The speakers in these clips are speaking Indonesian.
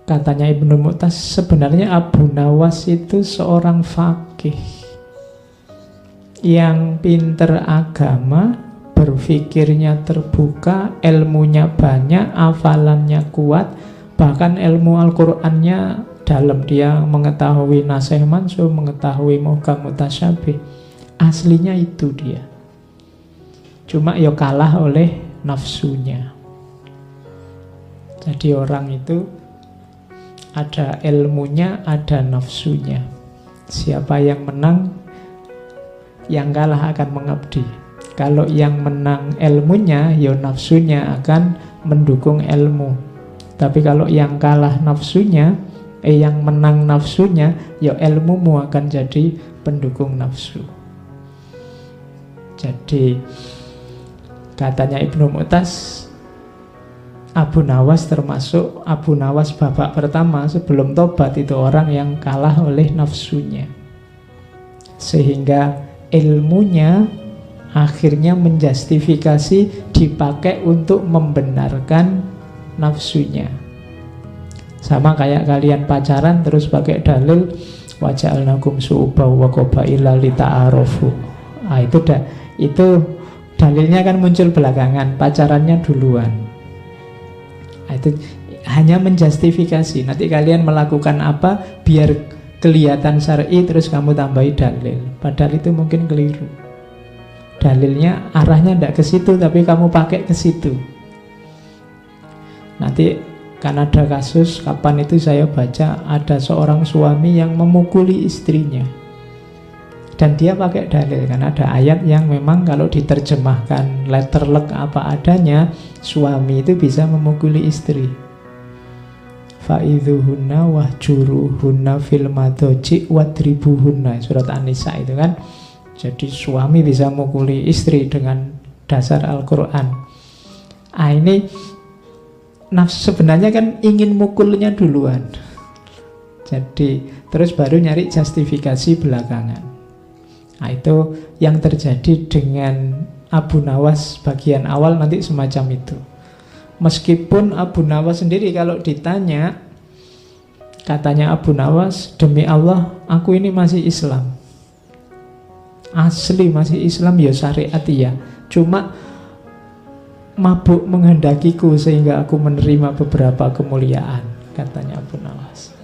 Katanya Ibnu Mu'taz, sebenarnya Abu Nawas itu seorang faqih yang pinter agama, berpikirnya terbuka, ilmunya banyak, hafalannya kuat, bahkan ilmu Al-Qur'annya dalam. Dia mengetahui nasikh mansukh, mengetahui muhkam mutasyabih. Aslinya itu dia. Cuma ya kalah oleh nafsunya. Jadi orang itu ada ilmunya, ada nafsunya. Siapa yang menang, yang kalah akan mengabdi. Kalau yang menang ilmunya, ya nafsunya akan mendukung ilmu. Tapi kalau yang kalah nafsunya, yang menang nafsunya, ya ilmumu akan jadi pendukung nafsu. Jadi katanya Ibnu Mu'taz, Abu Nawas termasuk Abu Nawas babak pertama sebelum tobat itu orang yang kalah oleh nafsunya, sehingga ilmunya akhirnya menjustifikasi dipakai untuk membenarkan nafsunya. Sama kayak kalian pacaran terus pakai dalil waja'alnakum su'uba wa qabaila lita'arofu. Itu dalilnya kan muncul belakangan, pacarannya duluan. Itu hanya menjustifikasi. Nanti kalian melakukan apa biar kelihatan syar'i, terus kamu tambahi dalil. Padahal itu mungkin keliru. Dalilnya arahnya tidak ke situ, tapi kamu pakai ke situ. Nanti kan ada kasus, kapan itu saya baca, ada seorang suami yang memukuli istrinya. Dan dia pakai dalil, karena ada ayat yang memang kalau diterjemahkan letterlek apa adanya, suami itu bisa memukuli istri. Fa'idhuhunna wahjuruhunna fil madoji wadribuhunna, surat An-Nisa itu kan. Jadi suami bisa memukuli istri dengan dasar Al-Quran. Ini nafsu sebenarnya kan ingin mukulnya duluan. Jadi terus baru nyari justifikasi belakangan. Itu yang terjadi dengan Abu Nawas bagian awal nanti semacam itu. Meskipun Abu Nawas sendiri kalau ditanya, katanya Abu Nawas, demi Allah aku ini masih Islam, asli masih Islam ya syariat ya, cuma mabuk menghendakiku sehingga aku menerima beberapa kemuliaan, katanya Abu Nawas.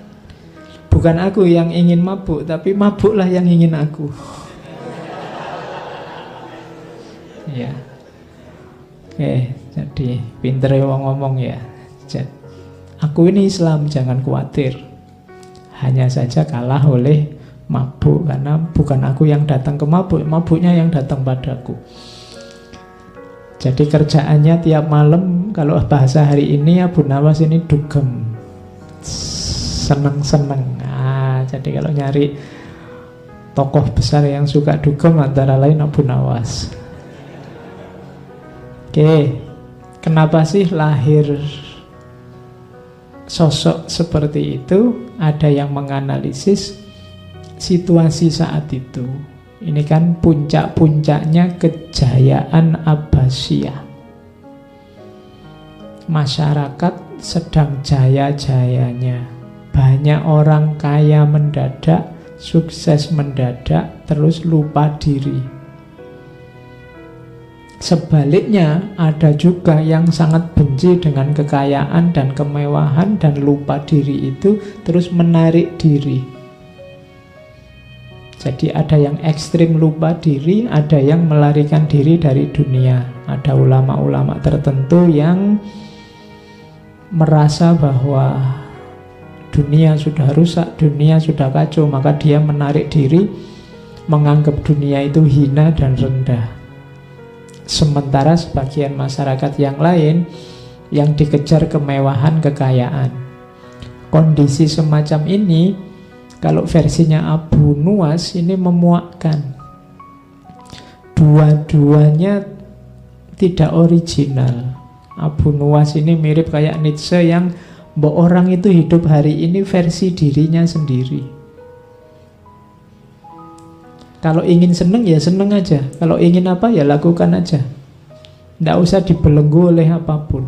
Bukan aku yang ingin mabuk, tapi mabuklah yang ingin aku. Ya, oke, jadi pinter ya ngomong ya. Aku ini Islam, jangan khawatir. Hanya saja kalah oleh mabuk, karena bukan aku yang datang ke mabuk, mabuknya yang datang padaku. Jadi kerjaannya tiap malam, kalau bahasa hari ini Abu Nawas ini dugem, seneng-seneng. Jadi kalau nyari tokoh besar yang suka dugem antara lain Abu Nawas. Oke, kenapa sih lahir sosok seperti itu? Ada yang menganalisis situasi saat itu. Ini kan puncak-puncaknya kejayaan Abbasiyah. Masyarakat sedang jaya-jayanya. Banyak orang kaya mendadak, sukses mendadak, terus lupa diri. Sebaliknya, ada juga yang sangat benci dengan kekayaan dan kemewahan dan lupa diri itu, terus menarik diri. Jadi ada yang ekstrim lupa diri, ada yang melarikan diri dari dunia. Ada ulama-ulama tertentu yang merasa bahwa dunia sudah rusak, dunia sudah kacau, maka dia menarik diri, menganggap dunia itu hina dan rendah. Sementara sebagian masyarakat yang lain yang dikejar kemewahan, kekayaan. Kondisi semacam ini, kalau versinya Abu Nuwas ini memuakkan. Dua-duanya tidak original. Abu Nuwas ini mirip kayak Nietzsche yang bahwa orang itu hidup hari ini versi dirinya sendiri. Kalau ingin seneng ya seneng aja, kalau ingin apa ya lakukan aja, tidak usah dibelenggu oleh apapun.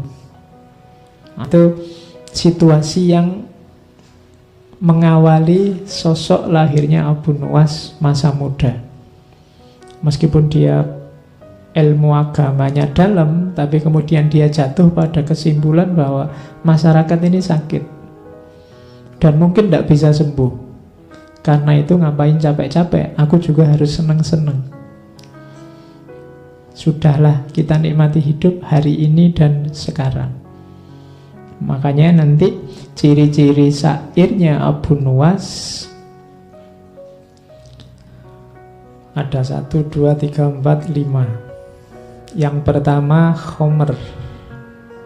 Itu situasi yang mengawali sosok lahirnya Abu Nuwas masa muda. Meskipun dia ilmu agamanya dalam, tapi kemudian dia jatuh pada kesimpulan bahwa masyarakat ini sakit dan mungkin tidak bisa sembuh. Karena itu ngapain capek-capek, aku juga harus seneng-seneng. Sudahlah, kita nikmati hidup hari ini dan sekarang. Makanya nanti ciri-ciri syairnya Abu Nuwas ada 1, 2, 3, 4, 5. Yang pertama khomer,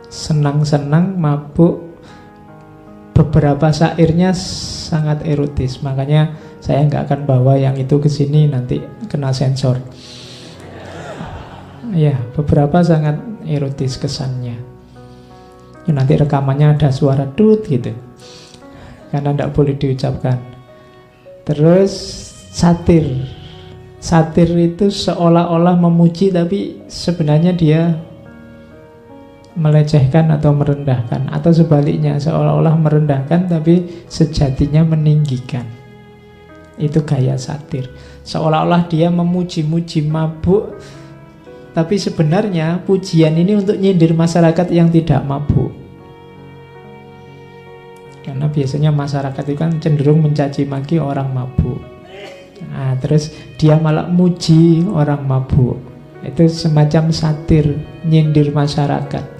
senang-senang, mabuk. Beberapa syairnya sangat erotis, makanya saya nggak akan bawa yang itu ke sini, nanti kena sensor. Ya, beberapa sangat erotis kesannya. Ya, nanti rekamannya ada suara tut gitu, karena tidak boleh diucapkan. Terus satir. Satir itu seolah-olah memuji, tapi sebenarnya dia melecehkan atau merendahkan, atau sebaliknya seolah-olah merendahkan tapi sejatinya meninggikan. Itu gaya satir. Seolah-olah dia memuji-muji mabuk, tapi sebenarnya pujian ini untuk nyindir masyarakat yang tidak mabuk. Karena biasanya masyarakat itu kan cenderung mencaci maki orang mabuk. Nah, terus dia malah muji orang mabuk. Itu semacam satir, nyindir masyarakat.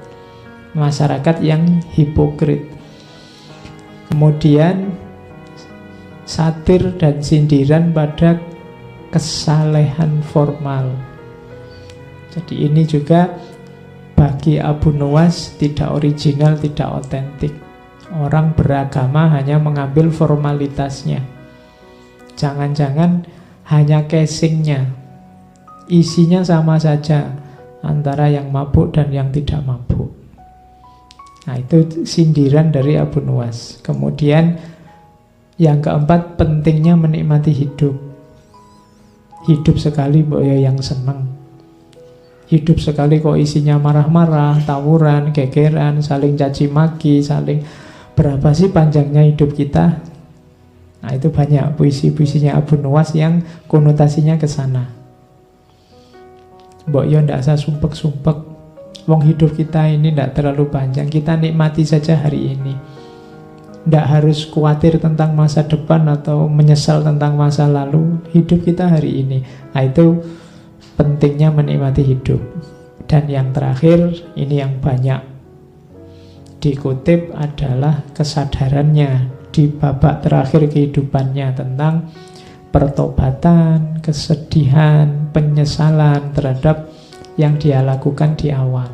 Masyarakat yang hipokrit. Kemudian satir dan sindiran pada kesalehan formal. Jadi ini juga bagi Abu Nuwas tidak original, tidak otentik. Orang beragama hanya mengambil formalitasnya. Jangan-jangan hanya casingnya, isinya sama saja antara yang mabuk dan yang tidak mabuk. Nah, itu sindiran dari Abu Nuwas. Kemudian yang keempat, pentingnya menikmati hidup. Hidup sekali mbok ya yang seneng. Hidup sekali kok isinya marah-marah, tawuran, gegeran, saling caci maki, saling berapa sih panjangnya hidup kita? Nah, itu banyak puisi-puisinya Abu Nuwas yang konotasinya ke sana. Mbok yo ndak usah sumpek-sumpek. Wong hidup kita ini ndak terlalu panjang, kita nikmati saja hari ini. Ndak harus khawatir tentang masa depan atau menyesal tentang masa lalu. Hidup kita hari ini. Nah, itu pentingnya menikmati hidup. Dan yang terakhir, ini yang banyak dikutip adalah kesadarannya di babak terakhir kehidupannya tentang pertobatan, kesedihan, penyesalan terhadap yang dia lakukan di awal.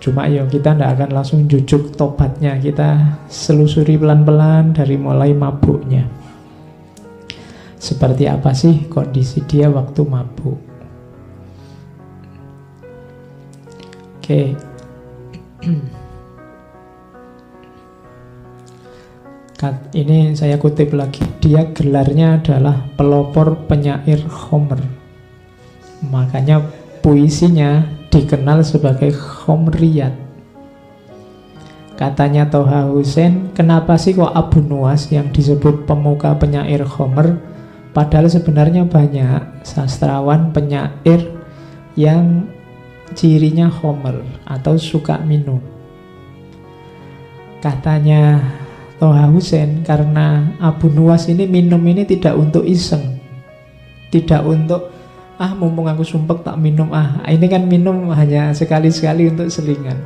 Cuma ya kita tidak akan langsung jujuk tobatnya, kita selusuri pelan-pelan dari mulai mabuknya. Seperti apa sih kondisi dia waktu mabuk? Oke. Ini saya kutip lagi. Dia gelarnya adalah pelopor penyair khomer. Makanya puisinya dikenal sebagai khomriyat. Katanya Toha Hussein, kenapa sih kok Abu Nuwas yang disebut pemuka penyair khomer? Padahal sebenarnya banyak sastrawan penyair yang cirinya khomer atau suka minum. Katanya Toha Hussein, karena Abu Nuwas ini minum ini tidak untuk iseng, tidak untuk mumpung aku sumpek tak minum, ini kan minum hanya sekali-sekali untuk selingan.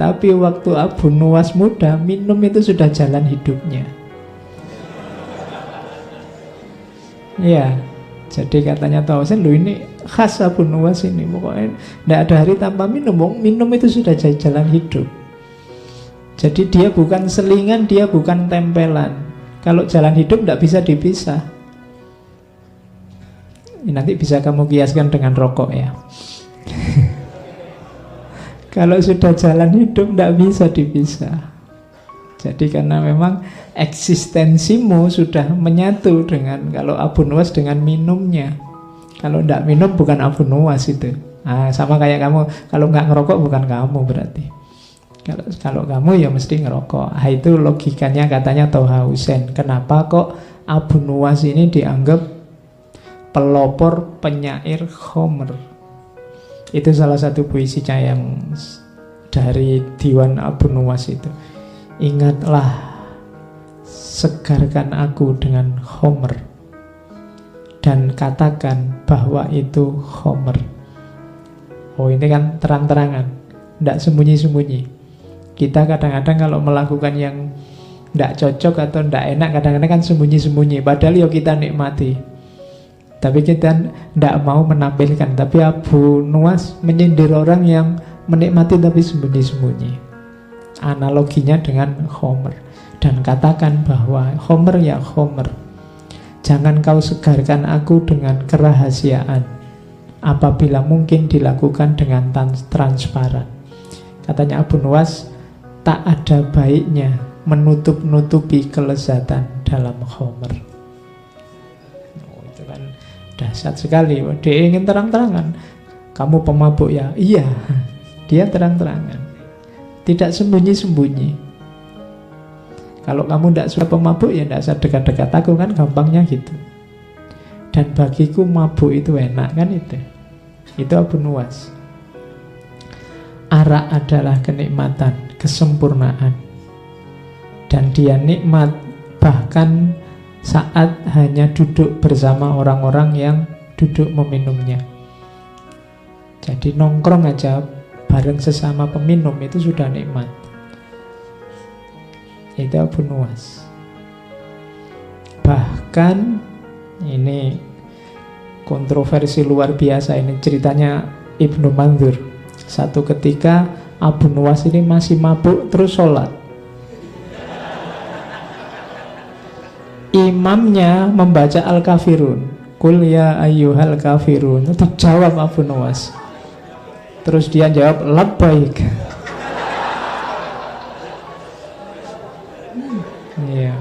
Tapi waktu Abu Nuwas muda, minum itu sudah jalan hidupnya. Ya, jadi katanya Toha Hussein, ini khas Abu Nuwas ini, pokoknya tidak ada hari tanpa minum. Minum itu sudah jadi jalan hidup. Jadi dia bukan selingan, dia bukan tempelan. Kalau jalan hidup tidak bisa dipisah. Nanti bisa kamu kiaskan dengan rokok ya. Kalau sudah jalan hidup tidak bisa dipisah. Jadi karena memang eksistensimu sudah menyatu dengan, kalau Abu Nuwas dengan minumnya. Kalau tidak minum bukan Abu Nuwas itu. Sama kayak kamu, kalau nggak ngerokok bukan kamu berarti. Kalau kamu ya mesti ngerokok. Itu logikanya katanya Toha Hussein. Kenapa kok Abu Nuwas ini dianggap pelopor penyair Homer? Itu salah satu puisinya yang dari Diwan Abu Nuwas itu. Ingatlah, segarkan aku dengan Homer, dan katakan bahwa itu Homer. Oh, ini kan terang-terangan, tidak sembunyi-sembunyi. Kita kadang-kadang kalau melakukan yang tidak cocok atau tidak enak, kadang-kadang kan sembunyi-sembunyi. Padahal ya kita nikmati, tapi kita tidak mau menampilkan. Tapi Abu Nuwas menyindir orang yang menikmati tapi sembunyi-sembunyi. Analoginya dengan Homer. Dan katakan bahwa Homer ya Homer, jangan kau segarkan aku dengan kerahasiaan apabila mungkin dilakukan dengan transparan. Katanya Abu Nuwas, tak ada baiknya menutup-nutupi kelezatan dalam Homer. Oh, itu kan dahsyat sekali. Dia ingin terang-terangan. Kamu pemabuk ya? Iya. Dia terang-terangan, tidak sembunyi-sembunyi. Kalau kamu tidak suka pemabuk, ya tidak usah dekat-dekat aku, kan gampangnya gitu. Dan bagiku mabuk itu enak, kan itu. Itu Abu Nuwas. Arak adalah kenikmatan, kesempurnaan. Dan dia nikmat bahkan saat hanya duduk bersama orang-orang yang duduk meminumnya. Jadi nongkrong aja bareng sesama peminum itu sudah nikmat. Itu Abu Nuwas. Bahkan ini kontroversi luar biasa, ini ceritanya Ibnu Mandzur. Satu ketika Abu Nuwas ini masih mabuk terus sholat. Imamnya membaca Al-Kafirun, Qul ya ayyuhal kafirun. Itu jawab Abu Nuwas. Terus dia jawab labbaik. Iya.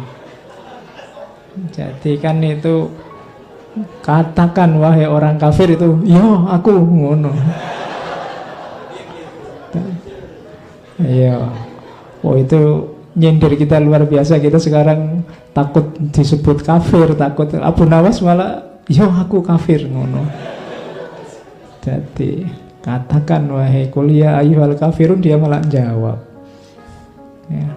Jadi kan itu, katakan wahai orang kafir itu, yo aku ngono. Iya. Oh, itu nyindir kita luar biasa. Kita sekarang takut disebut kafir, takut. Abu Nuwas malah yo aku kafir ngono. Jadi katakan wahai kuliah ayyuhal kafirun, dia malah jawab. Ya.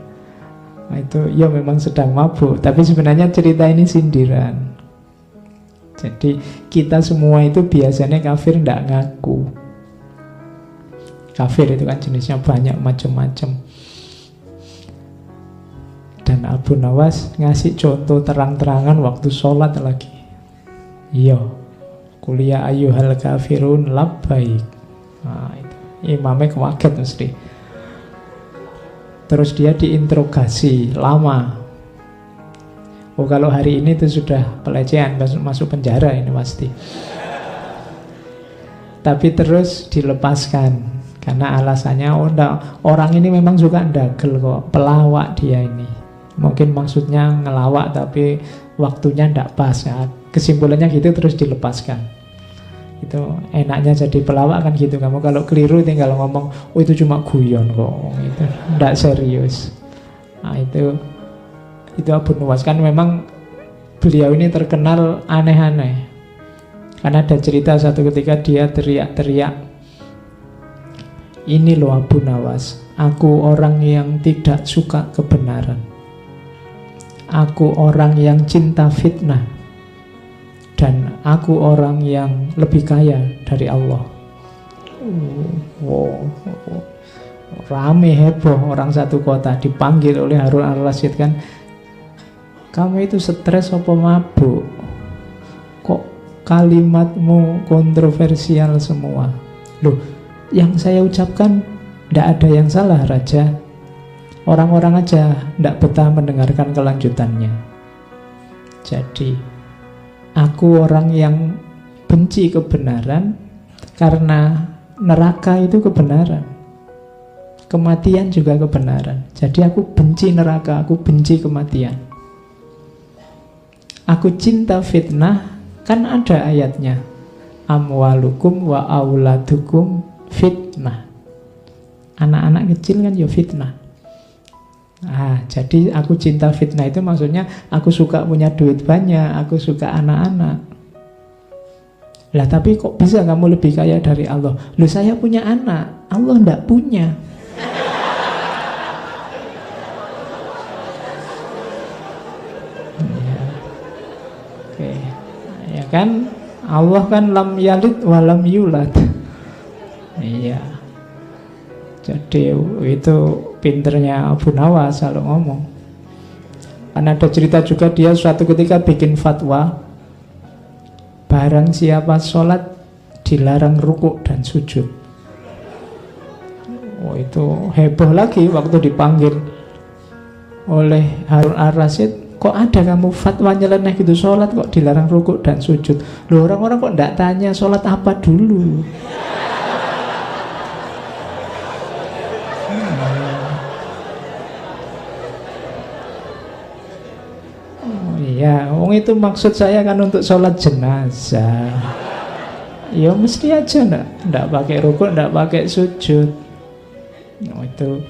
Nah, itu ya memang sedang mabuk, tapi sebenarnya cerita ini sindiran. Jadi kita semua itu biasanya kafir tidak ngaku. Kafir itu kan jenisnya banyak macam-macam. Dan Abu Nuwas ngasih contoh terang-terangan waktu sholat lagi. Iya, kuliah ayyuhal kafirun labbaik. Nah, itu imamnya kaget mesti. Terus dia diinterogasi lama. Oh, kalau hari ini itu sudah pelecehan, masuk penjara ini pasti. Tapi terus dilepaskan karena alasannya orang ini memang suka ndagel kok, pelawak dia ini. Mungkin maksudnya ngelawak tapi waktunya ndak pas ya. Kesimpulannya gitu, terus dilepaskan. Itu enaknya jadi pelawak kan gitu. Kamu kalau keliru tinggal ngomong, oh itu cuma guyon kok, itu ndak serius. Nah, itu Abu Nuwas. Kan memang beliau ini terkenal aneh-aneh. Karena ada cerita satu ketika dia teriak-teriak, ini loh Abu Nuwas, aku orang yang tidak suka kebenaran, aku orang yang cinta fitnah, dan aku orang yang lebih kaya dari Allah. Rame heboh orang satu kota, dipanggil oleh Harun al-Rasyid kan, kamu itu stres apa mabuk? Kok kalimatmu kontroversial semua? Loh, yang saya ucapkan tidak ada yang salah Raja. Orang-orang aja tidak betah mendengarkan kelanjutannya. Jadi aku orang yang benci kebenaran karena neraka itu kebenaran, kematian juga kebenaran. Jadi aku benci neraka, aku benci kematian. Aku cinta fitnah, kan ada ayatnya, amwalukum wa auladukum fitnah. Anak-anak kecil kan ya fitnah. Jadi aku cinta fitnah itu maksudnya aku suka punya duit banyak, aku suka anak-anak. Lah tapi kok bisa kamu lebih kaya dari Allah? Loh saya punya anak, Allah enggak punya. Oke. Ya kan Allah kan lam yalid walam yulad. Iya. Jadi itu pinternya Abu Nawas selalu ngomong. Kan ada cerita juga dia suatu ketika bikin fatwa, barang siapa sholat dilarang rukuk dan sujud. Itu heboh lagi waktu dipanggil oleh Harun Ar-Rasyid. Kok ada kamu fatwa nyeleneh gitu, sholat kok dilarang rukuk dan sujud? Loh orang-orang kok enggak tanya sholat apa dulu? Ya, itu maksud saya kan untuk sholat jenazah. Ya mesti aja enggak pakai rukuk, enggak pakai sujud. Itu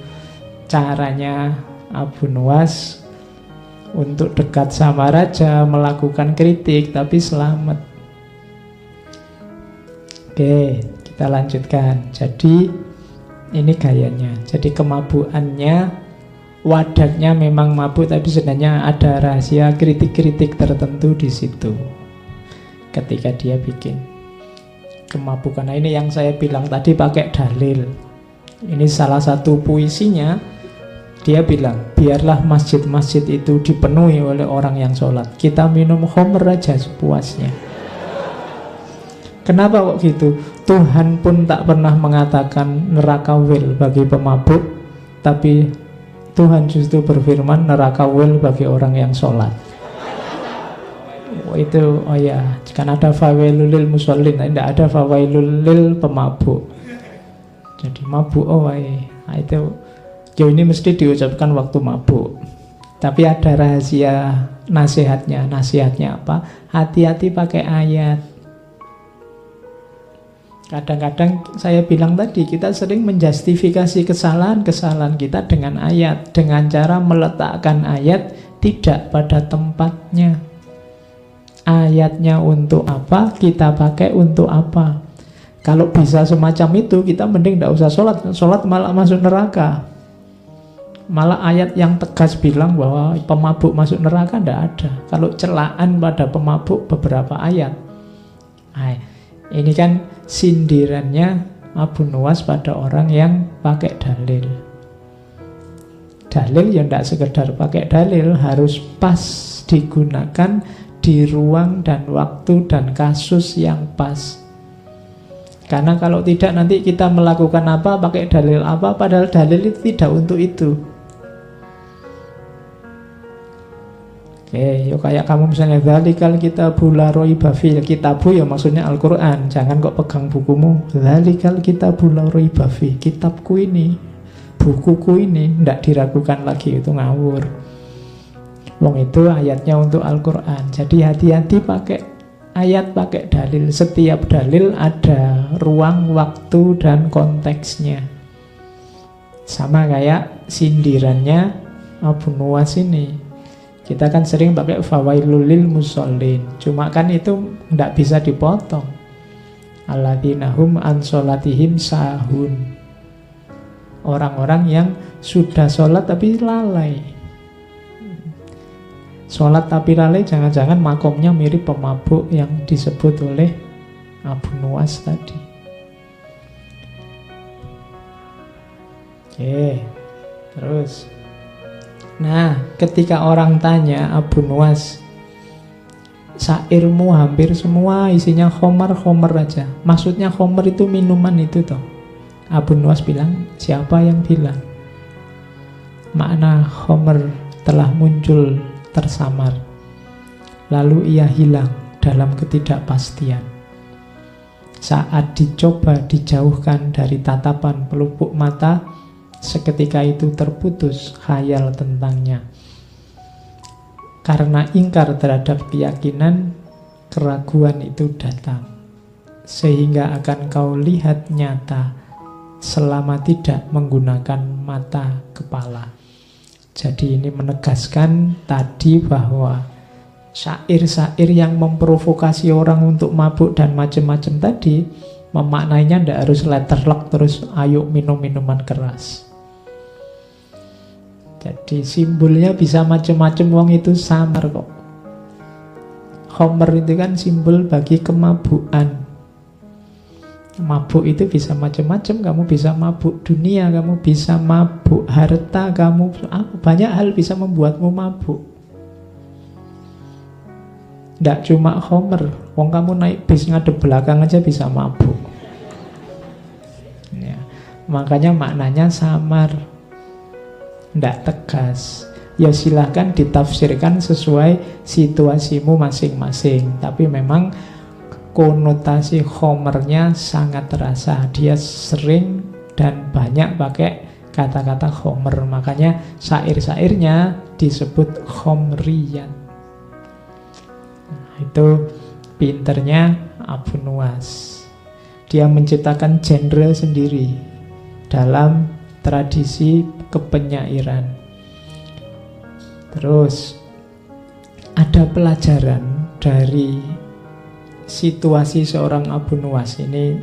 caranya Abu Nuwas untuk dekat sama raja, melakukan kritik tapi selamat. Oke, kita lanjutkan. Jadi ini gayanya. Jadi kemabukannya, wadahnya memang mabuk, tapi sebenarnya ada rahasia kritik-kritik tertentu di situ ketika dia bikin kemabukan. Nah ini yang saya bilang tadi pakai dalil. Ini salah satu puisinya. Dia bilang, biarlah masjid-masjid itu dipenuhi oleh orang yang sholat, kita minum khamr aja sepuasnya. Kenapa kok gitu? Tuhan pun tak pernah mengatakan neraka wil bagi pemabuk, tapi Tuhan justru berfirman neraka wil bagi orang yang sholat. Itu, kan ada fawailul lil musallin, tidak ada fawailul lil pemabuk. Jadi mabuk, itu ini mesti diucapkan waktu mabuk. Tapi ada rahasia nasihatnya. Nasihatnya apa? Hati-hati pakai ayat. Kadang-kadang saya bilang tadi, kita sering menjustifikasi kesalahan-kesalahan kita dengan ayat, dengan cara meletakkan ayat tidak pada tempatnya. Ayatnya untuk apa, kita pakai untuk apa. Kalau bisa semacam itu, kita mending tidak usah sholat. Sholat malah masuk neraka. Malah ayat yang tegas bilang bahwa pemabuk masuk neraka tidak ada. Kalau celaan pada pemabuk beberapa ayat. Ini kan sindirannya Abu Nuwas pada orang yang pakai dalil. Dalil ya tidak sekedar pakai dalil, harus pas digunakan di ruang dan waktu dan kasus yang pas. Karena kalau tidak nanti kita melakukan apa, pakai dalil apa, padahal dalil itu tidak untuk itu. Yuk kayak kamu misalnya dzalikal kitabu la raiba fihi, kitabu ya maksudnya Al-Qur'an, jangan kok pegang bukumu. Dzalikal kitabu la raiba fihi, kitabku ini, bukuku ini, tidak diragukan lagi, itu ngawur. Itu ayatnya untuk Al-Qur'an. Jadi hati-hati pakai ayat, pakai dalil. Setiap dalil ada ruang, waktu, dan konteksnya. Sama kayak sindirannya Abu Nuwas ini. Kita kan sering pakai fawailul lil musallin. Cuma kan itu tidak bisa dipotong. Alladzina hum an sholatihim sahun. Orang-orang yang sudah sholat tapi lalai. Sholat tapi lalai, jangan-jangan makomnya mirip pemabuk yang disebut oleh Abu Nuwas tadi. Oke, terus. Nah, ketika orang tanya Abu Nuwas, syairmu hampir semua isinya khomer-khomer aja. Maksudnya khomer itu minuman itu toh. Abu Nuwas bilang, siapa yang bilang? Makna khomer telah muncul tersamar, lalu ia hilang dalam ketidakpastian. Saat dicoba dijauhkan dari tatapan pelupuk mata, seketika itu terputus khayal tentangnya. Karena ingkar terhadap keyakinan, keraguan itu datang, sehingga akan kau lihat nyata selama tidak menggunakan mata kepala. Jadi ini menegaskan tadi bahwa syair-syair yang memprovokasi orang untuk mabuk dan macam-macam tadi, memaknainya tidak harus letterlock terus ayo minum minuman keras. Jadi simbolnya bisa macam-macam, wong itu samar kok. Homer itu kan simbol bagi kemabukan. Mabuk itu bisa macam-macam. Kamu bisa mabuk dunia, kamu bisa mabuk harta, banyak hal bisa membuatmu mabuk. Tidak cuma Homer. Wong kamu naik bis ngadep belakang aja bisa mabuk ya. Makanya maknanya samar, tidak tegas. Ya silahkan ditafsirkan sesuai situasimu masing-masing. Tapi memang konotasi Homernya sangat terasa. Dia sering dan banyak pakai kata-kata Homer. Makanya syair-syairnya disebut Homerian. Nah, itu pinternya Abu Nuwas. Dia menciptakan genre sendiri dalam tradisi kepenyairan. Terus ada pelajaran dari situasi seorang Abu Nuwas ini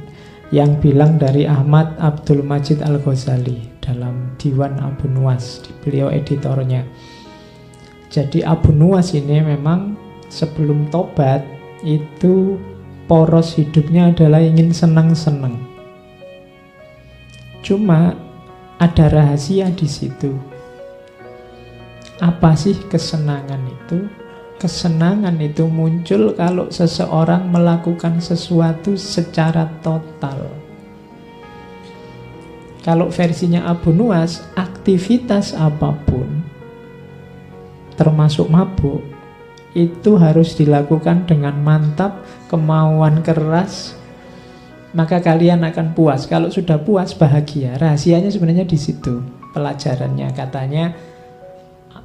yang bilang dari Ahmad Abdul Majid Al-Ghazali dalam Diwan Abu Nuwas, beliau editornya. Jadi Abu Nuwas ini memang sebelum tobat itu poros hidupnya adalah ingin senang-senang. Cuma ada rahasia di situ. Apa sih kesenangan itu? Kesenangan itu muncul kalau seseorang melakukan sesuatu secara total. Kalau versinya Abu Nuwas, aktivitas apapun, termasuk mabuk, itu harus dilakukan dengan mantap, kemauan keras, maka kalian akan puas. Kalau sudah puas, bahagia. Rahasianya sebenarnya di situ. Pelajarannya katanya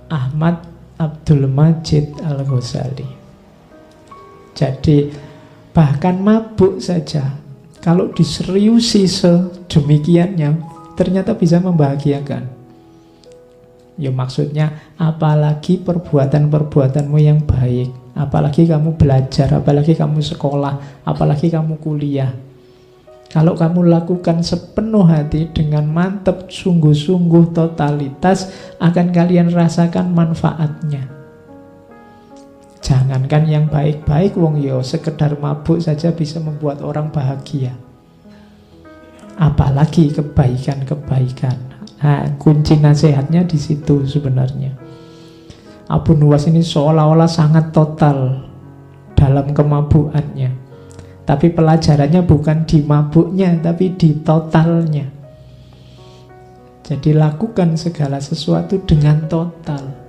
Ahmad Abdul Majid Al-Ghazali. Jadi bahkan mabuk saja, kalau diseriusi sedemikiannya, ternyata bisa membahagiakan. Ya maksudnya, apalagi perbuatan-perbuatanmu yang baik, apalagi kamu belajar, apalagi kamu sekolah, apalagi kamu kuliah. Kalau kamu lakukan sepenuh hati dengan mantap, sungguh-sungguh, totalitas, akan kalian rasakan manfaatnya. Jangankan yang baik-baik, wong yo sekedar mabuk saja bisa membuat orang bahagia. Apalagi kebaikan-kebaikan. Nah, kunci nasihatnya di situ sebenarnya. Abu Nuwas ini seolah-olah sangat total dalam kemabukannya. Tapi pelajarannya bukan di mabuknya, tapi di totalnya. Jadi lakukan segala sesuatu dengan total.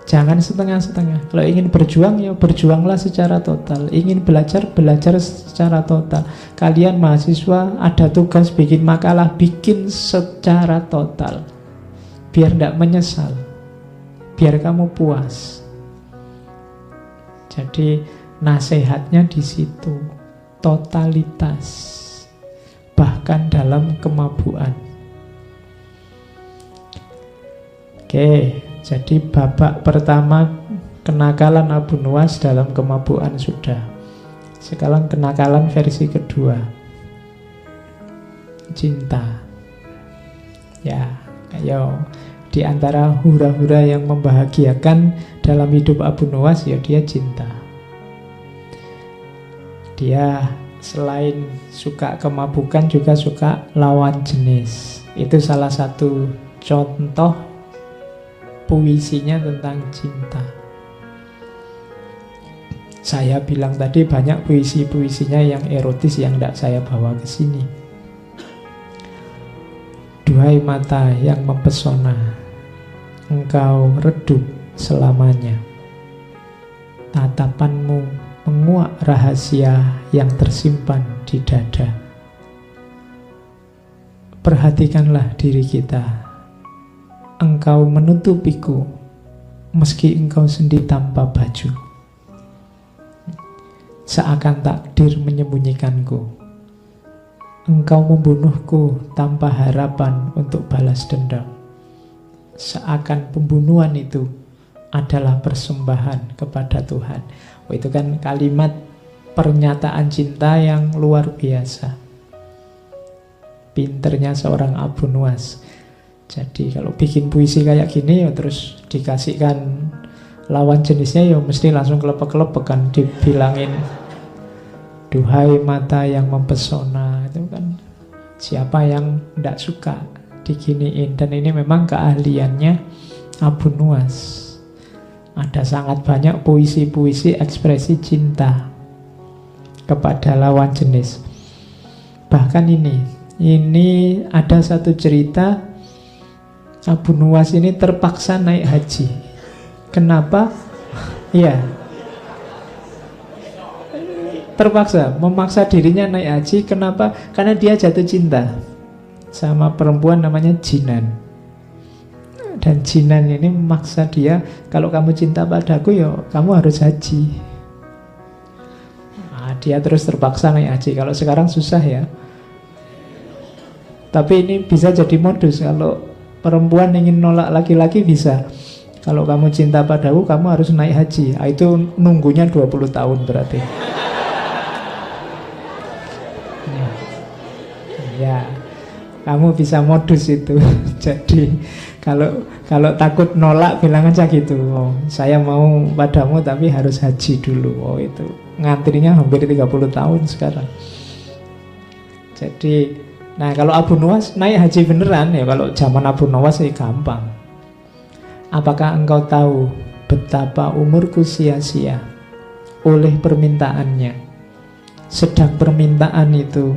Jangan setengah-setengah. Kalau ingin berjuang, ya berjuanglah secara total. Ingin belajar, belajar secara total. Kalian mahasiswa ada tugas bikin makalah, bikin secara total. Biar tidak menyesal. Biar kamu puas. Jadi nasihatnya di situ, totalitas, bahkan dalam kemabukan. Oke, jadi babak pertama kenakalan Abu Nuwas dalam kemabukan sudah. Sekarang kenakalan versi kedua, cinta. Ya, ayo, di antara hura-hura yang membahagiakan dalam hidup Abu Nuwas, ya dia cinta. Dia selain suka kemabukan juga suka lawan jenis. Itu salah satu contoh puisinya tentang cinta. Saya bilang tadi banyak puisi-puisinya yang erotis yang tidak saya bawa ke sini. Duhai mata yang mempesona, engkau redup selamanya. Tatapanmu menguak rahasia yang tersimpan di dada. Perhatikanlah diri kita. Engkau menutupiku meski engkau sendiri tanpa baju. Seakan takdir menyembunyikanku. engkau membunuhku tanpa harapan untuk balas dendam. Seakan pembunuhan itu adalah persembahan kepada Tuhan. Itu kan kalimat pernyataan cinta yang luar biasa. Pinternya seorang Abu Nuwas. Jadi kalau bikin puisi kayak gini ya terus dikasihkan lawan jenisnya ya mesti langsung kelepek-kelepek kan, dibilangin duhai mata yang mempesona. Itu kan siapa yang tidak suka diginiin. Dan ini memang keahliannya Abu Nuwas. Ada sangat banyak puisi-puisi ekspresi cinta kepada lawan jenis. Bahkan ini ada satu cerita, Abu Nuwas ini terpaksa naik haji. Kenapa? Ya, terpaksa, memaksa dirinya naik haji. Kenapa? Karena dia jatuh cinta sama perempuan namanya Jinan. Dan Jinan ini memaksa dia, kalau kamu cinta padaku ya kamu harus haji. Nah, dia terus terpaksa naik haji. Kalau sekarang susah ya. Tapi ini bisa jadi modus. Kalau perempuan ingin nolak laki-laki bisa. Kalau kamu cinta padaku, kamu harus naik haji. Nah, itu nunggunya 20 tahun berarti. Ya, kamu bisa modus itu. Jadi kalau takut nolak bilang aja gitu. Oh, saya mau padamu tapi harus haji dulu. Oh, itu ngantrinya hampir 30 tahun sekarang. Jadi nah kalau Abu Nuwas naik haji beneran ya, kalau zaman Abu Nuwas sih gampang. Apakah engkau tahu betapa umurku sia-sia oleh permintaannya? Sedang permintaan itu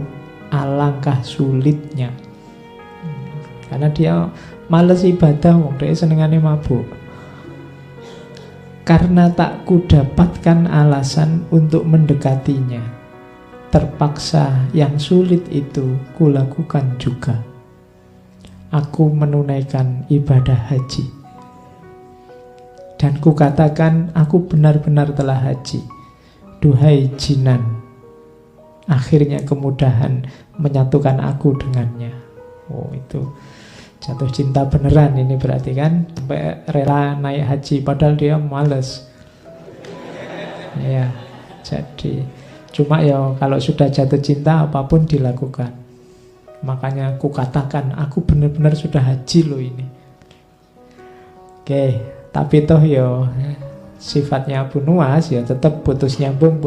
alangkah sulitnya. Karena dia males ibadah, wong dia senengane mabuk. Karena tak kudapatkan alasan untuk mendekatinya, terpaksa yang sulit itu kulakukan juga. Aku menunaikan ibadah haji. Dan kukatakan aku benar-benar telah haji. Duhai Jinan, akhirnya kemudahan menyatukan aku dengannya. Oh, itu jatuh cinta beneran ini berarti kan. Sampai rela naik haji padahal dia males. Ya, jadi cuma ya kalau sudah jatuh cinta apapun dilakukan. Makanya aku katakan aku benar-benar sudah haji loh ini. Oke, tapi toh ya sifatnya Abu Nuwas ya tetap putus nyambung.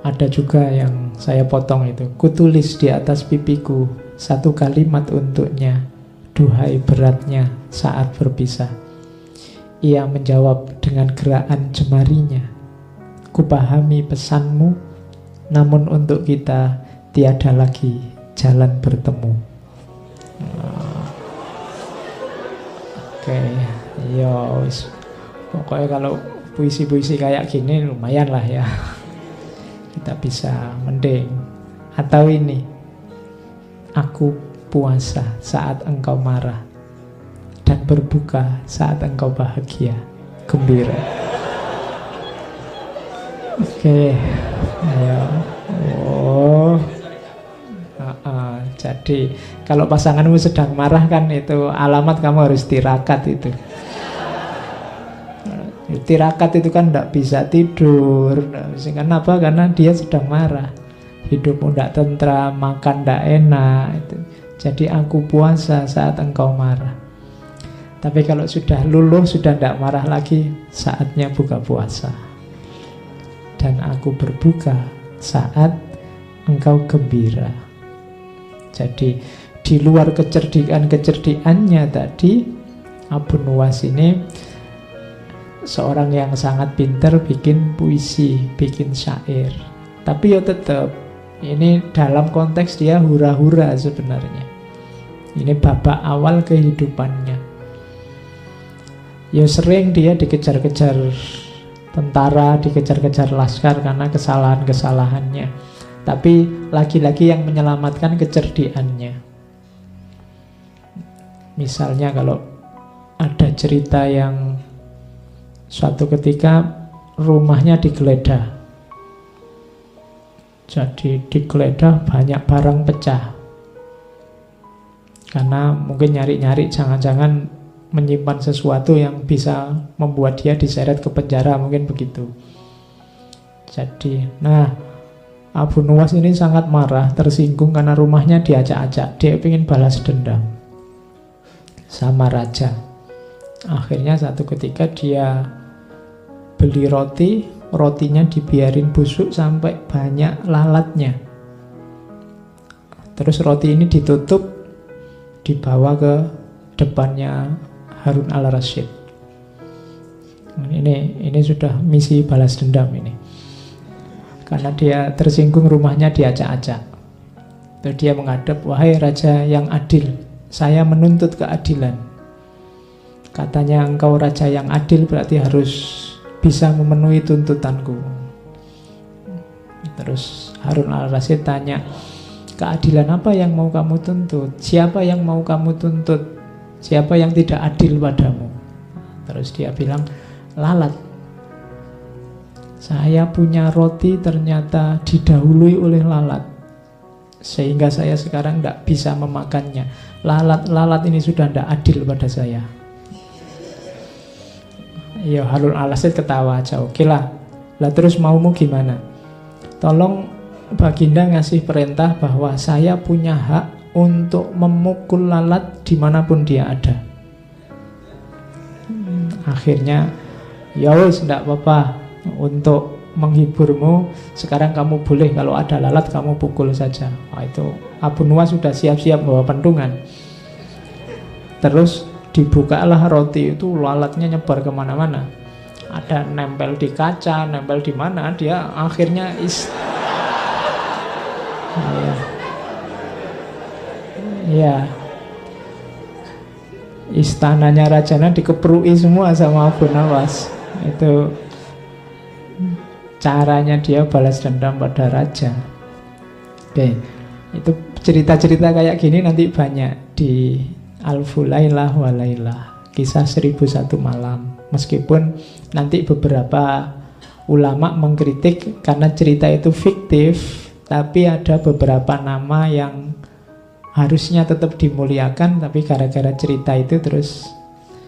Ada juga yang saya potong itu. Kutulis di atas pipiku satu kalimat untuknya. Duhai beratnya saat berpisah. Ia menjawab dengan gerakan jemarinya. Kupahami pesanmu, namun untuk kita tiada lagi jalan bertemu. Oke, ya wis. Pokoknya kalau puisi-puisi kayak gini lumayan lah ya. Kita bisa mending. Atau ini, aku puasa saat engkau marah dan berbuka saat engkau bahagia, gembira. Oke, ayo. Oh, jadi kalau pasanganmu sedang marah kan itu alamat kamu harus tirakat itu. Tirakat itu kan tidak bisa tidur. Kenapa? Karena dia sedang marah. Hidupmu tidak tentram, makan tidak enak. Itu. Jadi aku puasa saat engkau marah. Tapi kalau sudah luluh, sudah tidak marah lagi, saatnya buka puasa. Dan aku berbuka saat engkau gembira. Jadi di luar kecerdikannya tadi, Abu Nuwas ini seorang yang sangat pintar bikin puisi, bikin syair. Tapi ya tetap ini dalam konteks dia hura-hura sebenarnya. Ini babak awal kehidupannya. Ya sering dia dikejar-kejar tentara, dikejar-kejar laskar karena kesalahan-kesalahannya. Tapi lagi-lagi yang menyelamatkan kecerdikannya. Misalnya kalau ada cerita yang suatu ketika rumahnya digeledah. Jadi digeledah banyak barang pecah. Karena mungkin nyari-nyari jangan-jangan menyimpan sesuatu yang bisa membuat dia diseret ke penjara, mungkin begitu. Jadi, Abu Nuwas ini sangat marah, tersinggung karena rumahnya diacak-acak. Dia ingin balas dendam sama raja. Akhirnya satu ketika dia beli roti, rotinya dibiarin busuk sampai banyak lalatnya. Terus roti ini ditutup, dibawa ke depannya Harun al-Rasyid. Ini sudah misi balas dendam ini. Karena dia tersinggung rumahnya diacak-acak. Terus dia menghadap, wahai raja yang adil, saya menuntut keadilan. Katanya engkau raja yang adil berarti harus bisa memenuhi tuntutanku. Terus Harun al-Rasyid tanya, keadilan apa yang mau kamu tuntut? Siapa yang mau kamu tuntut? Siapa yang tidak adil padamu? Terus dia bilang, lalat. Saya punya roti ternyata didahului oleh lalat, sehingga saya sekarang tidak bisa memakannya. Lalat ini sudah tidak adil pada saya. Ya, Harun al-Rasyid ketawa aja. Oke lah terus maumu gimana? Tolong Baginda ngasih perintah bahwa saya punya hak untuk memukul lalat dimanapun dia ada. Akhirnya, ya wis, tidak apa-apa. Untuk menghiburmu, sekarang kamu boleh kalau ada lalat kamu pukul saja. Itu Abu Nuwas sudah siap-siap bawa pentungan. Terus dibukalah roti itu, lalatnya nyebar kemana-mana. Ada nempel di kaca, nempel di mana, dia akhirnya istananya Rajana dikeprui semua sama Abu Nuwas. Itu caranya dia balas dendam pada raja. Oke, itu cerita-cerita kayak gini nanti banyak di Alfu Lailah wa Lailah, kisah 1001 malam. Meskipun nanti beberapa ulama mengkritik karena cerita itu fiktif, tapi ada beberapa nama yang harusnya tetap dimuliakan, tapi gara-gara cerita itu terus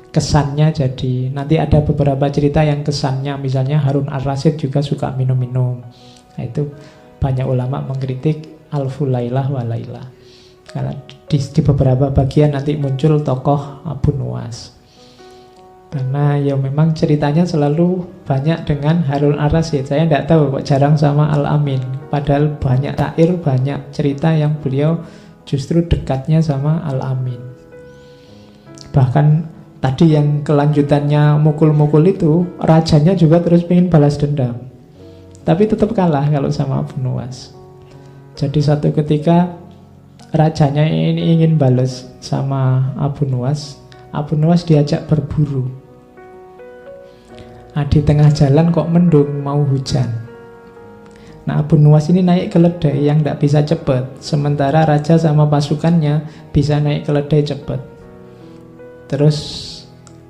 kesannya jadi, nanti ada beberapa cerita yang kesannya, misalnya Harun al-Rasyid juga suka minum-minum. Nah, itu banyak ulama mengkritik Alfu Lailah wa Lailah karena di beberapa bagian nanti muncul tokoh Abu Nuwas. Karena ya memang ceritanya selalu banyak dengan Harun al-Rasyid. Saya tidak tahu kok jarang sama Al-Amin. Padahal banyak syair, banyak cerita yang beliau justru dekatnya sama Al-Amin. Bahkan tadi yang kelanjutannya mukul-mukul itu, rajanya juga terus pengen balas dendam, tapi tetap kalah kalau sama Abu Nuwas. Jadi satu ketika rajanya ini ingin balas sama Abu Nuwas. Abu Nuwas diajak berburu. Di tengah jalan kok mendung, mau hujan. Nah, Abu Nuwas ini naik keledai yang tidak bisa cepat, sementara raja sama pasukannya bisa naik keledai cepat. Terus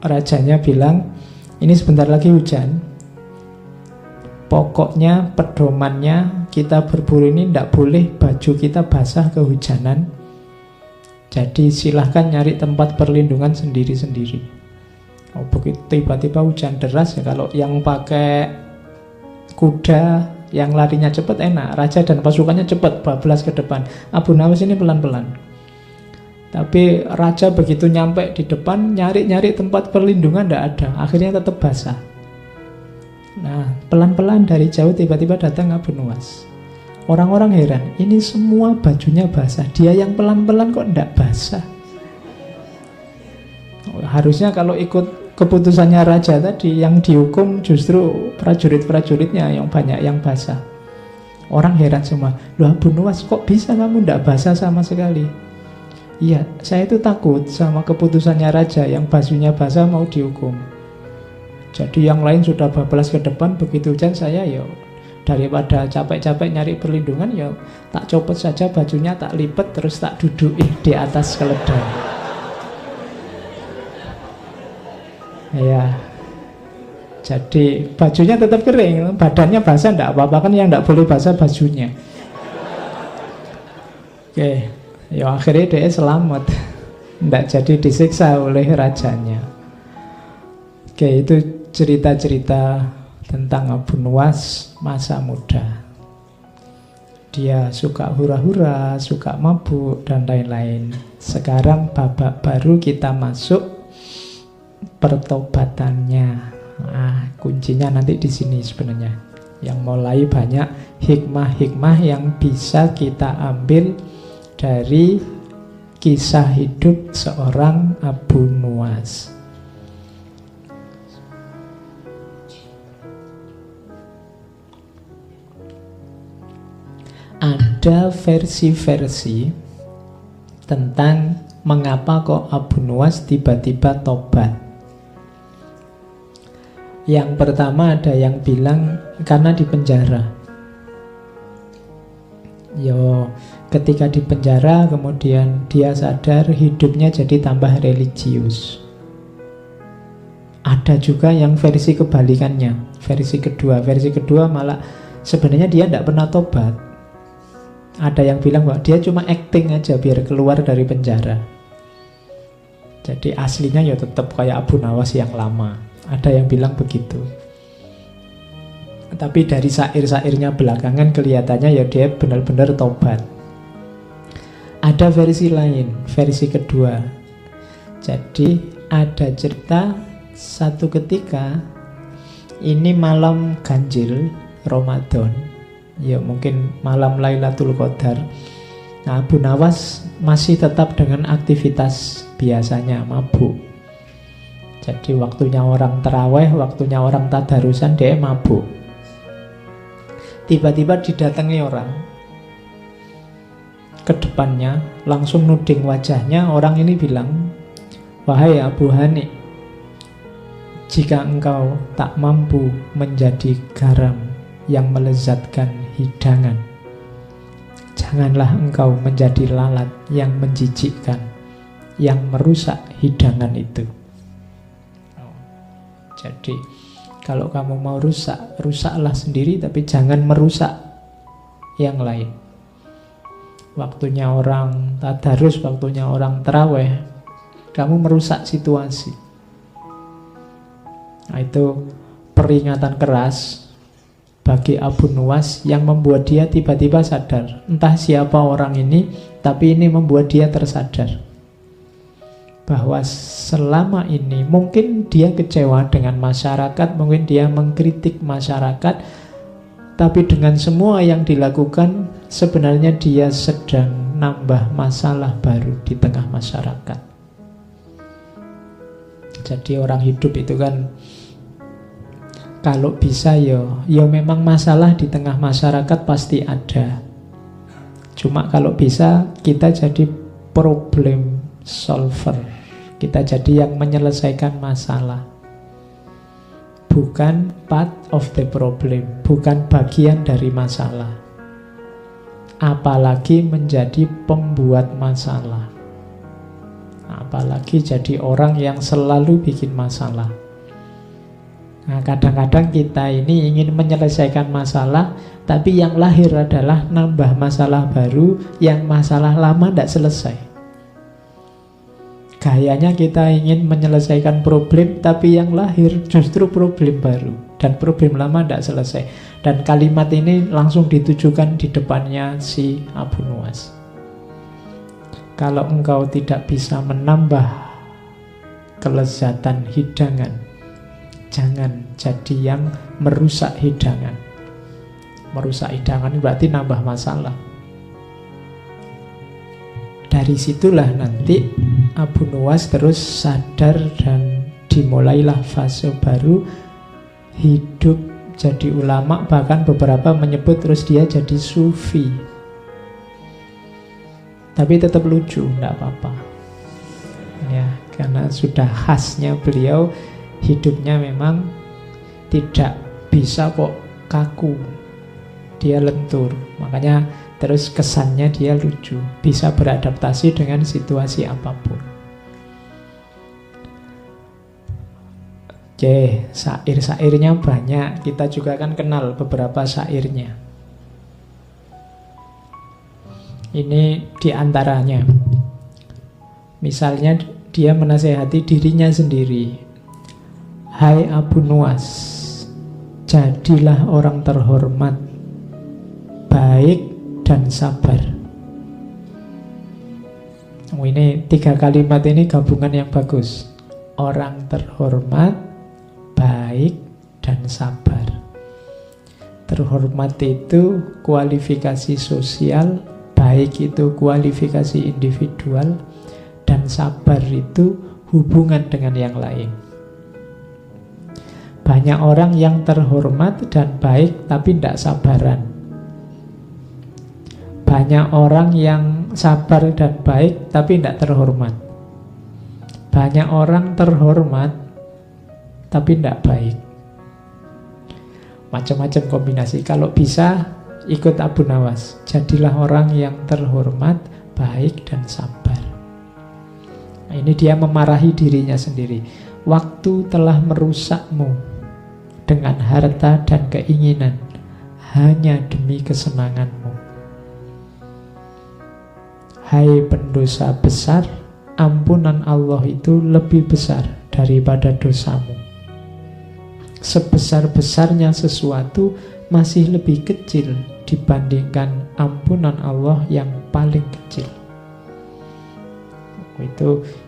rajanya bilang, ini sebentar lagi hujan, pokoknya pedomannya kita berburu ini tidak boleh baju kita basah kehujanan. Jadi silahkan nyari tempat perlindungan sendiri-sendiri. Begitu tiba-tiba hujan deras, ya kalau yang pakai kuda yang larinya cepat enak, raja dan pasukannya cepat bablas ke depan. Abu Nuwas ini pelan-pelan. Tapi raja begitu nyampe di depan, nyari-nyari tempat perlindungan tidak ada, akhirnya tetap basah. Nah, pelan-pelan dari jauh tiba-tiba datang Abu Nuwas. Orang-orang heran, ini semua bajunya basah, dia yang pelan-pelan kok tidak basah. Harusnya kalau ikut keputusannya raja tadi, yang dihukum justru prajurit-prajuritnya yang banyak yang basah. Orang heran semua, loh Abu Nuwas kok bisa kamu tidak basah sama sekali? Iya, saya itu takut sama keputusannya raja yang bajunya basah mau dihukum. Jadi yang lain sudah bablas ke depan, begitu hujan saya ya daripada capek-capek nyari perlindungan ya tak copot saja bajunya, tak lipat terus tak dudukin di atas keledai. Ya, jadi bajunya tetap kering, badannya basah tidak apa-apa, kan yang tidak boleh basah bajunya. Oke, ya akhirnya dia selamat, tidak jadi disiksa oleh rajanya. Oke, itu cerita-cerita tentang Abu Nuwas masa muda. Dia suka hura-hura, suka mabuk, dan lain-lain. Sekarang babak baru kita masuk pertobatannya. Nah, kuncinya nanti di sini sebenarnya. Yang mulai banyak hikmah-hikmah yang bisa kita ambil dari kisah hidup seorang Abu Nuwas. Ada versi-versi tentang mengapa kok Abu Nuwas tiba-tiba tobat. Yang pertama ada yang bilang karena di penjara. Ketika di penjara kemudian dia sadar hidupnya jadi tambah religius. Ada juga yang versi kebalikannya, versi kedua malah sebenarnya dia tidak pernah tobat. Ada yang bilang bahwa dia cuma acting aja biar keluar dari penjara. Jadi aslinya ya tetap kayak Abu Nuwas yang lama. Ada yang bilang begitu. Tapi dari syair-syairnya belakangan kelihatannya ya dia benar-benar tobat. Ada versi lain, versi kedua. Jadi ada cerita satu ketika ini malam ganjil Ramadan, ya mungkin malam Lailatul Qadar. Nah, Abu Nuwas masih tetap dengan aktivitas biasanya, mabuk. Jadi waktunya orang terawih, waktunya orang tadarusan, dia mabuk. Tiba-tiba didatangi orang ke depannya, langsung nuding wajahnya. Orang ini bilang, "Wahai Abu Hani, jika engkau tak mampu menjadi garam yang melezatkan hidangan, janganlah engkau menjadi lalat yang menjijikkan, yang merusak hidangan itu." Jadi kalau kamu mau rusak, rusaklah sendiri, tapi jangan merusak yang lain. Waktunya orang tadarus, waktunya orang terawih, kamu merusak situasi. Nah, itu peringatan keras bagi Abu Nuwas yang membuat dia tiba-tiba sadar. Entah siapa orang ini, tapi ini membuat dia tersadar bahwa selama ini mungkin dia kecewa dengan masyarakat, mungkin dia mengkritik masyarakat, tapi dengan semua yang dilakukan sebenarnya dia sedang nambah masalah baru di tengah masyarakat. Jadi orang hidup itu kan kalau bisa ya memang masalah di tengah masyarakat pasti ada. Cuma kalau bisa kita jadi problem solver. Kita jadi yang menyelesaikan masalah, bukan part of the problem, bukan bagian dari masalah. Apalagi menjadi pembuat masalah, apalagi jadi orang yang selalu bikin masalah. Nah, kadang-kadang kita ini ingin menyelesaikan masalah, tapi yang lahir adalah nambah masalah baru, yang masalah lama tidak selesai. Gayanya kita ingin menyelesaikan problem, tapi yang lahir justru problem baru, dan problem lama tidak selesai. Dan kalimat ini langsung ditujukan di depannya si Abu Nuwas. Kalau engkau tidak bisa menambah kelezatan hidangan, jangan jadi yang merusak hidangan. Merusak hidangan berarti nambah masalah. Dari situlah nanti Abu Nuwas terus sadar dan dimulailah fase baru hidup jadi ulama, bahkan beberapa menyebut terus dia jadi sufi. Tapi tetap lucu, tidak apa-apa. Ya, karena sudah khasnya beliau, hidupnya memang tidak bisa kok kaku. Dia lentur, makanya terus kesannya dia lucu, bisa beradaptasi dengan situasi apapun. Oke, syair-syairnya banyak. Kita juga kan kenal beberapa syairnya. Ini diantaranya. Misalnya dia menasehati dirinya sendiri. Hai Abu Nuwas, jadilah orang terhormat, baik dan sabar. Ini 3 kalimat ini gabungan yang bagus. Orang terhormat, baik dan sabar. Terhormat itu kualifikasi sosial, baik itu kualifikasi individual, dan sabar itu hubungan dengan yang lain. Banyak orang yang terhormat dan baik tapi tidak sabaran. Banyak orang yang sabar dan baik tapi tidak terhormat. Banyak orang terhormat tapi tidak baik. Macam-macam kombinasi. Kalau bisa ikut Abu Nuwas, jadilah orang yang terhormat, baik dan sabar. Nah, ini dia memarahi dirinya sendiri. Waktu telah merusakmu dengan harta dan keinginan hanya demi kesenanganmu. Hai pendosa besar, ampunan Allah itu lebih besar daripada dosamu. Sebesar-besarnya sesuatu masih lebih kecil dibandingkan ampunan Allah yang paling kecil.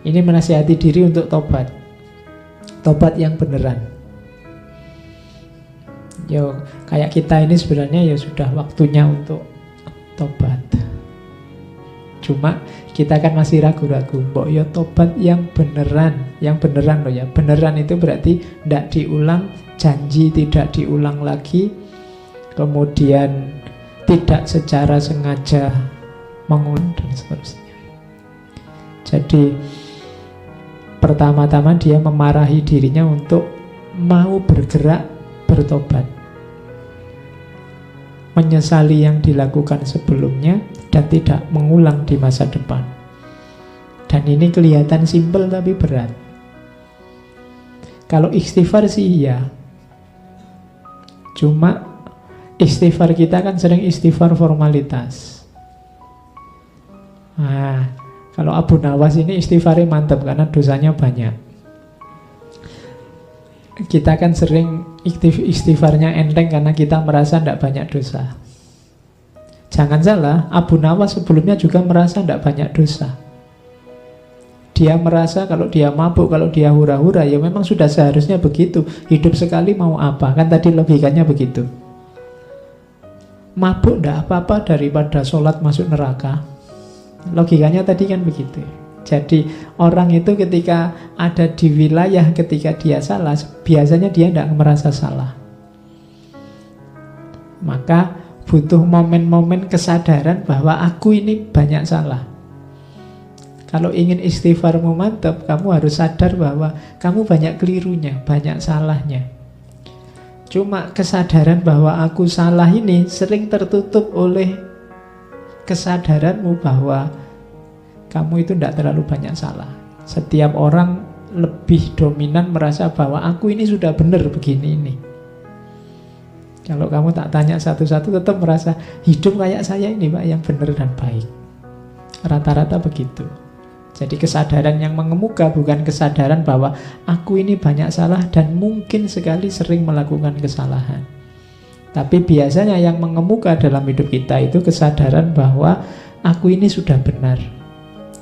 Ini menasihati diri untuk tobat. Tobat yang beneran. Yo, kayak kita ini sebenarnya ya sudah waktunya untuk tobat. Cuma kita kan masih ragu-ragu. Mbok yo tobat yang beneran. Yang beneran loh ya. Beneran itu berarti tidak diulang, janji tidak diulang lagi, kemudian tidak secara sengaja mengulang dan seterusnya. Jadi pertama-tama dia memarahi dirinya untuk mau bergerak bertobat, menyesali yang dilakukan sebelumnya dan tidak mengulang di masa depan. Dan ini kelihatan simpel tapi berat. Kalau istighfar sih iya, cuma istighfar kita kan sering istighfar formalitas. Nah, kalau Abu Nuwas ini istighfarnya mantap karena dosanya banyak. Kita kan sering istighfarnya enteng karena kita merasa tidak banyak dosa. Jangan salah, Abu Nuwas sebelumnya juga merasa tidak banyak dosa. Dia merasa kalau dia mabuk, kalau dia hura-hura, ya memang sudah seharusnya begitu. Hidup sekali mau apa? Kan tadi logikanya begitu. Mabuk tidak apa-apa daripada sholat masuk neraka. Logikanya tadi kan begitu. Jadi orang itu ketika ada di wilayah ketika dia salah, biasanya dia tidak merasa salah. Maka butuh momen-momen kesadaran bahwa aku ini banyak salah. Kalau ingin istighfarmu mantap, kamu harus sadar bahwa kamu banyak kelirunya, banyak salahnya. Cuma kesadaran bahwa aku salah ini sering tertutup oleh kesadaranmu bahwa kamu itu tidak terlalu banyak salah. Setiap orang lebih dominan merasa bahwa aku ini sudah benar begini ini. Kalau kamu tak tanya satu-satu tetap merasa hidup kayak saya ini Pak yang benar dan baik. Rata-rata begitu. Jadi kesadaran yang mengemuka bukan kesadaran bahwa aku ini banyak salah dan mungkin sekali sering melakukan kesalahan. Tapi biasanya yang mengemuka dalam hidup kita itu kesadaran bahwa aku ini sudah benar.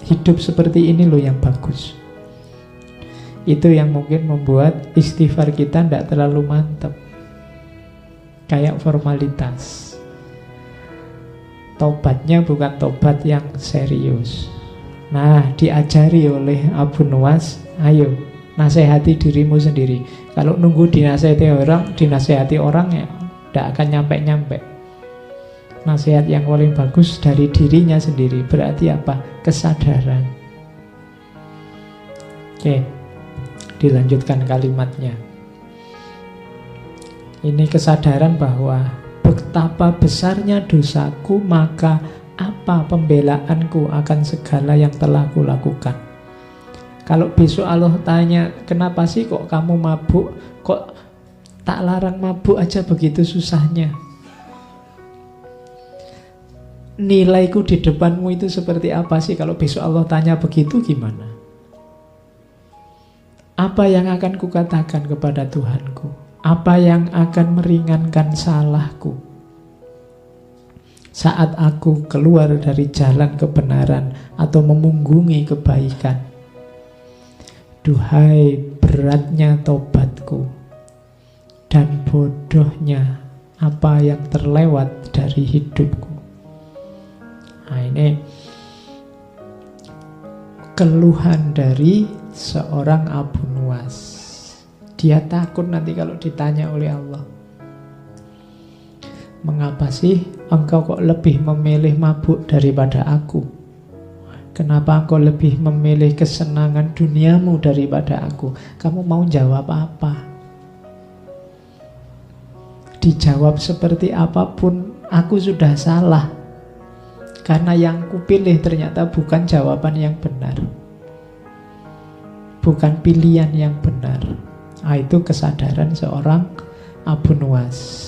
Hidup seperti ini loh yang bagus. Itu yang mungkin membuat istighfar kita tidak terlalu mantap. Kayak formalitas. Tobatnya bukan tobat yang serius. Nah, diajari oleh Abu Nuwas, ayo nasihati dirimu sendiri. Kalau nunggu dinasihati orang ya tidak akan nyampe-nyampe. Nasihat yang paling bagus dari dirinya sendiri. Berarti apa? Kesadaran. Oke, dilanjutkan kalimatnya. Ini kesadaran bahwa betapa besarnya dosaku, maka apa pembelaanku akan segala yang telah kulakukan. Kalau besok Allah tanya, kenapa sih kok kamu mabuk? Kok tak larang mabuk aja begitu susahnya? nilaiku di depanmu itu seperti apa sih? Kalau besok Allah tanya begitu gimana? Apa yang akan kukatakan kepada Tuhanku? Apa yang akan meringankan salahku? Saat aku keluar dari jalan kebenaran atau memunggungi kebaikan. Duhai beratnya tobatku dan bodohnya apa yang terlewat dari hidupku. Nah, ini keluhan dari seorang Abu Nuwas. Dia takut nanti kalau ditanya oleh Allah, mengapa sih engkau kok lebih memilih mabuk daripada aku? Kenapa engkau lebih memilih kesenangan duniamu daripada aku? Kamu mau jawab apa? Dijawab seperti apapun, aku sudah salah. Karena yang kupilih ternyata bukan jawaban yang benar, bukan pilihan yang benar. Nah, itu kesadaran seorang Abu Nuwas.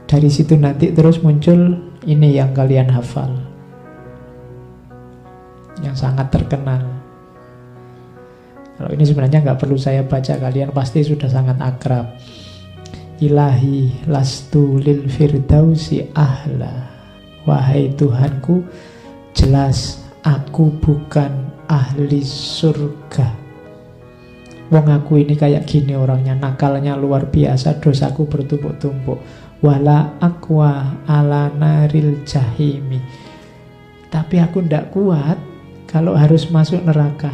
Dari situ nanti terus muncul ini yang kalian hafal, yang sangat terkenal. Kalau ini sebenarnya nggak perlu saya baca, kalian pasti sudah sangat akrab. Ilahi lastu lil firdausi ahla. Wahai Tuhanku, jelas aku bukan ahli surga. Wong aku ini kayak gini orangnya, nakalnya luar biasa, dosaku bertumpuk-tumpuk. Wala aqwa ala naril jahimi. Tapi aku ndak kuat kalau harus masuk neraka.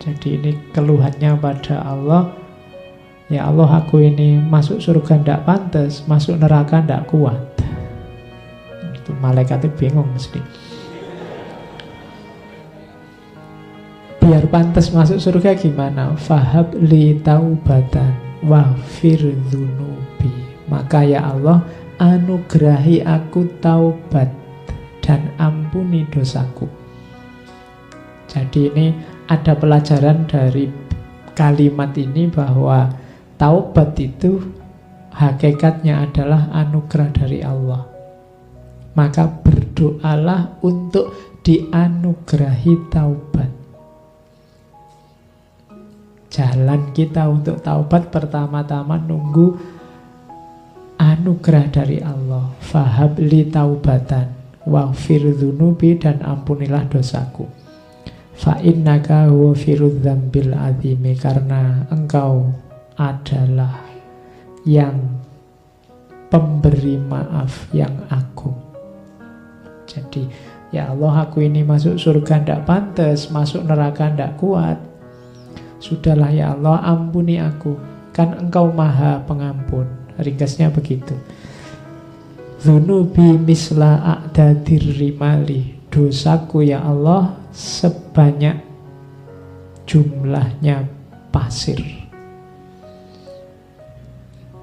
Jadi ini keluhannya pada Allah. Ya Allah, aku ini masuk surga ndak pantas, masuk neraka ndak kuat. Itu malaikatnya bingung mesti. Biar pantas masuk surga gimana? Fahab li taubatan waghfir dzunubi. Maka ya Allah, anugerahi aku taubat dan ampuni dosaku. Jadi ini ada pelajaran dari kalimat ini bahwa taubat itu hakikatnya adalah anugerah dari Allah. Maka berdoalah untuk dianugerahi taubat. Jalan kita untuk taubat pertama-tama nunggu anugerah dari Allah. Fahab li taubatan waghfir dzunubi, dan ampunilah dosaku. Fa innaka huwa firudz dzambil azimi, karena engkau adalah yang pemberi maaf yang agung. Jadi ya Allah, aku ini masuk surga ndak pantas, masuk neraka ndak kuat. Sudahlah ya Allah, ampuni aku, kan engkau maha pengampun. Ringkasnya begitu. Dzunubi misla a'dadir rimali. Dosaku ya Allah sebanyak jumlahnya pasir.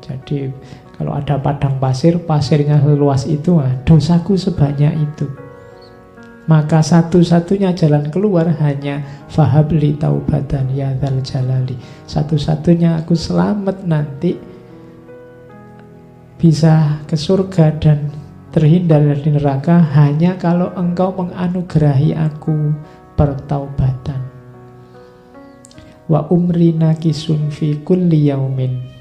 Jadi kalau ada padang pasir, pasirnya seluas itu, dosaku sebanyak itu. Maka satu-satunya jalan keluar hanya fahabli taubatan ya dzal jalali. Satu-satunya aku selamat nanti, bisa ke surga dan terhindar dari neraka, hanya kalau engkau menganugerahi aku pertaubatan. Wa umri nakisun fi kulli yaumin.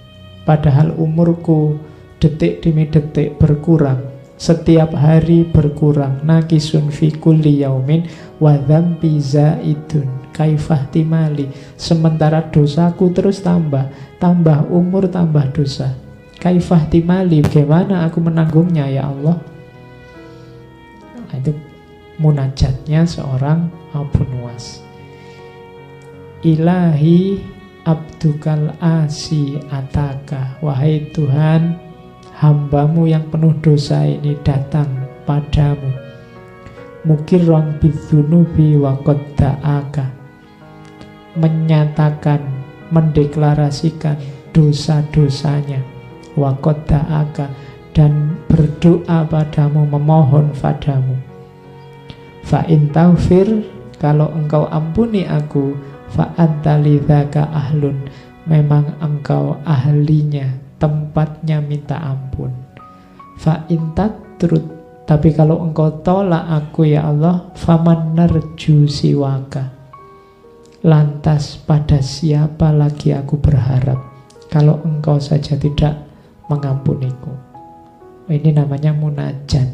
Padahal umurku detik demi detik berkurang, setiap hari berkurang. Nakisun fi kulli yaumin wa dzambi zaidun kaifah timali. Sementara dosaku terus tambah, tambah umur tambah dosa. Kaifah timali, bagaimana aku menanggungnya ya Allah? Nah, itu munajatnya seorang Abu Nuwas. Ilahi abdukal asi ataka. Wahai Tuhan, hambamu yang penuh dosa ini datang padamu. Mukirron bidzunubi wa qadda'aka. Menyatakan, mendeklarasikan dosa-dosanya. Wa qadda'aka, dan berdoa padamu, memohon padamu. Fa in taghfir, kalau engkau ampuni aku, fa anta lidzaka ahlun, memang engkau ahlinya, tempatnya minta ampun. Fa in atrud. Tapi kalau engkau tolak aku ya Allah, faman narju siwaka. Lantas pada siapa lagi aku berharap kalau engkau saja tidak mengampuniku. Ini namanya munajat.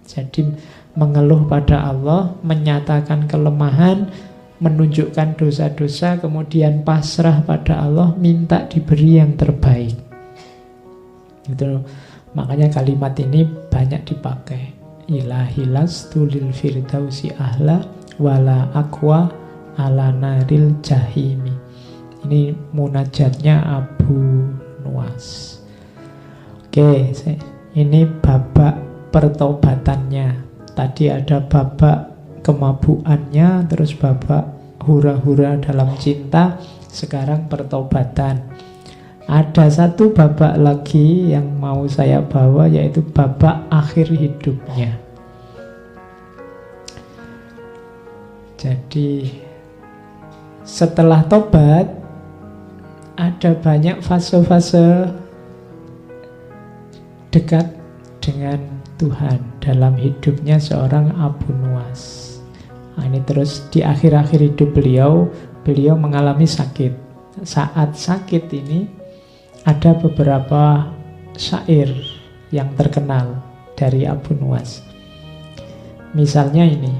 Jadi mengeluh pada Allah, menyatakan kelemahan, menunjukkan dosa-dosa, kemudian pasrah pada Allah, minta diberi yang terbaik. Itu makanya kalimat ini banyak dipakai. Ilahi lastu lil firdausi ahla wala aqwa ala naril jahimi. Ini munajatnya Abu Nuwas. Oke, ini babak pertobatannya. Tadi ada babak kemabuannya, terus babak hura-hura dalam cinta, sekarang pertobatan. Ada satu babak lagi yang mau saya bawa, yaitu babak akhir hidupnya. Jadi setelah tobat ada banyak fase-fase dekat dengan Tuhan dalam hidupnya seorang Abu Nuwas. Nah, ini terus di akhir-akhir hidup beliau mengalami sakit. Saat sakit ini ada beberapa syair yang terkenal dari Abu Nuwas. Misalnya ini,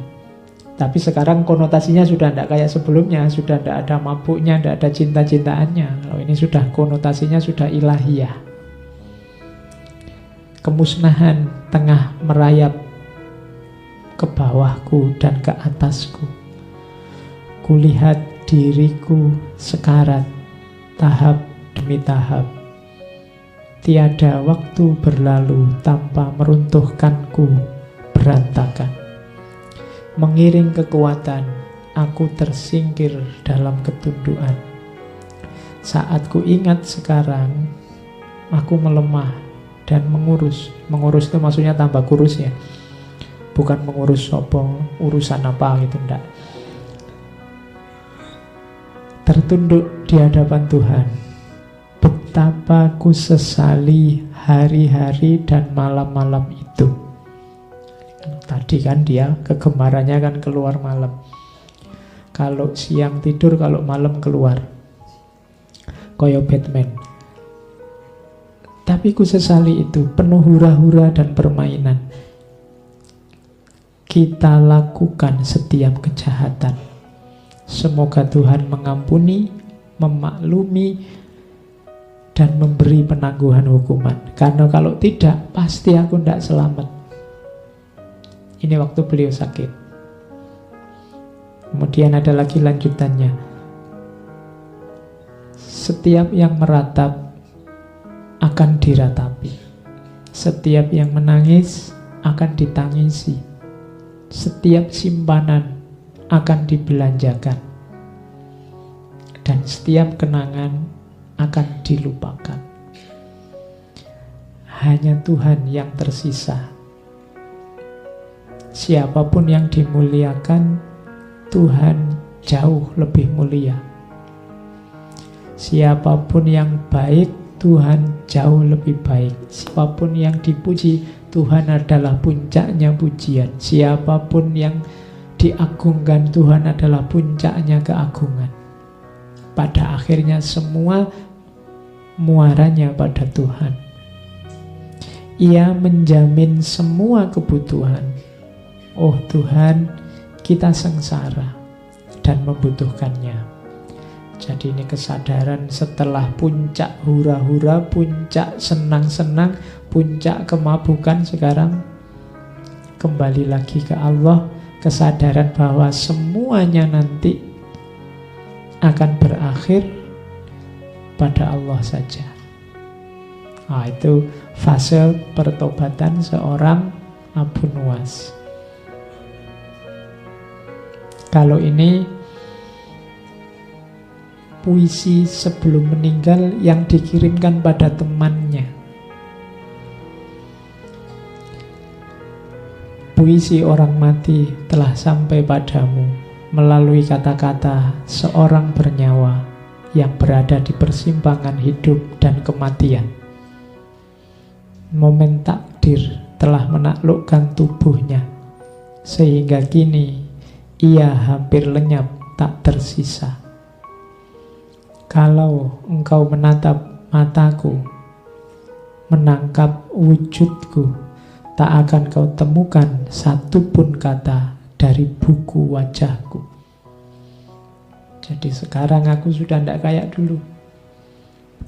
tapi sekarang konotasinya sudah tidak kayak sebelumnya, sudah tidak ada mabuknya, tidak ada cinta-cintaannya. Kalau ini sudah konotasinya sudah ilahiyah. Kemusnahan tengah merayap ke bawahku dan ke atasku. Kulihat diriku sekarat, tahap demi tahap. Tiada waktu berlalu tanpa meruntuhkanku berantakan. Mengiring kekuatan, aku tersingkir dalam ketundukan. Saat ku ingat sekarang, aku melemah dan mengurus. Mengurus itu maksudnya tambah kurus ya. Bukan mengurus sopong, urusan apa gitu, enggak. Tertunduk di hadapan Tuhan. Betapa ku sesali hari-hari dan malam-malam itu. Tadi kan dia kegemarannya kan keluar malam. Kalau siang tidur, kalau malam keluar. Koyo Batman. Tapi ku sesali itu, penuh hura-hura dan permainan. Kita lakukan setiap kejahatan. Semoga Tuhan mengampuni, memaklumi, dan memberi penangguhan hukuman. Karena kalau tidak, pasti aku tidak selamat. Ini waktu beliau sakit. Kemudian ada lagi lanjutannya. Setiap yang meratap akan diratapi. Setiap yang menangis akan ditangisi. Setiap simpanan akan dibelanjakan. Dan setiap kenangan akan dilupakan. Hanya Tuhan yang tersisa. Siapapun yang dimuliakan, Tuhan jauh lebih mulia. Siapapun yang baik, Tuhan jauh lebih baik. Siapapun yang dipuji, Tuhan adalah puncaknya pujian. Siapapun yang diagungkan, Tuhan adalah puncaknya keagungan. Pada akhirnya semua muaranya pada Tuhan. Ia menjamin semua kebutuhan. Oh Tuhan, kita sengsara dan membutuhkannya. Jadi ini kesadaran setelah puncak hura-hura, puncak senang-senang, puncak kemabukan, sekarang kembali lagi ke Allah. Kesadaran bahwa semuanya nanti akan berakhir pada Allah saja. Nah, itu fase pertobatan seorang Abu Nuwas. Kalau ini puisi sebelum meninggal yang dikirimkan pada temannya. Puisi orang mati telah sampai padamu melalui kata-kata seorang bernyawa yang berada di persimpangan hidup dan kematian. Momen takdir telah menaklukkan tubuhnya, sehingga kini ia hampir lenyap, tak tersisa. Kalau engkau menatap mataku, menangkap wujudku, tak akan kau temukan satupun kata dari buku wajahku. Jadi sekarang aku sudah tidak kayak dulu.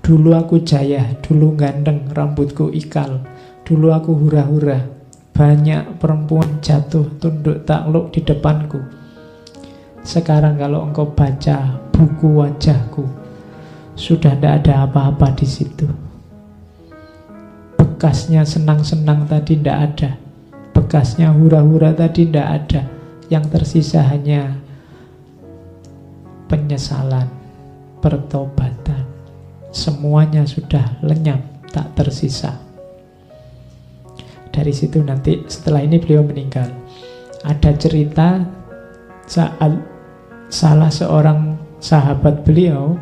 Dulu aku jaya, dulu ganteng, rambutku ikal. Dulu aku hura-hura, banyak perempuan jatuh tunduk takluk di depanku. Sekarang kalau engkau baca buku wajahku, sudah tidak ada apa-apa di situ. Bekasnya senang-senang tadi tidak ada, bekasnya hura-hura tadi tidak ada. Yang tersisa hanya penyesalan, pertobatan. Semuanya sudah lenyap, tak tersisa. Dari situ nanti setelah ini beliau meninggal. Ada cerita saat salah seorang sahabat beliau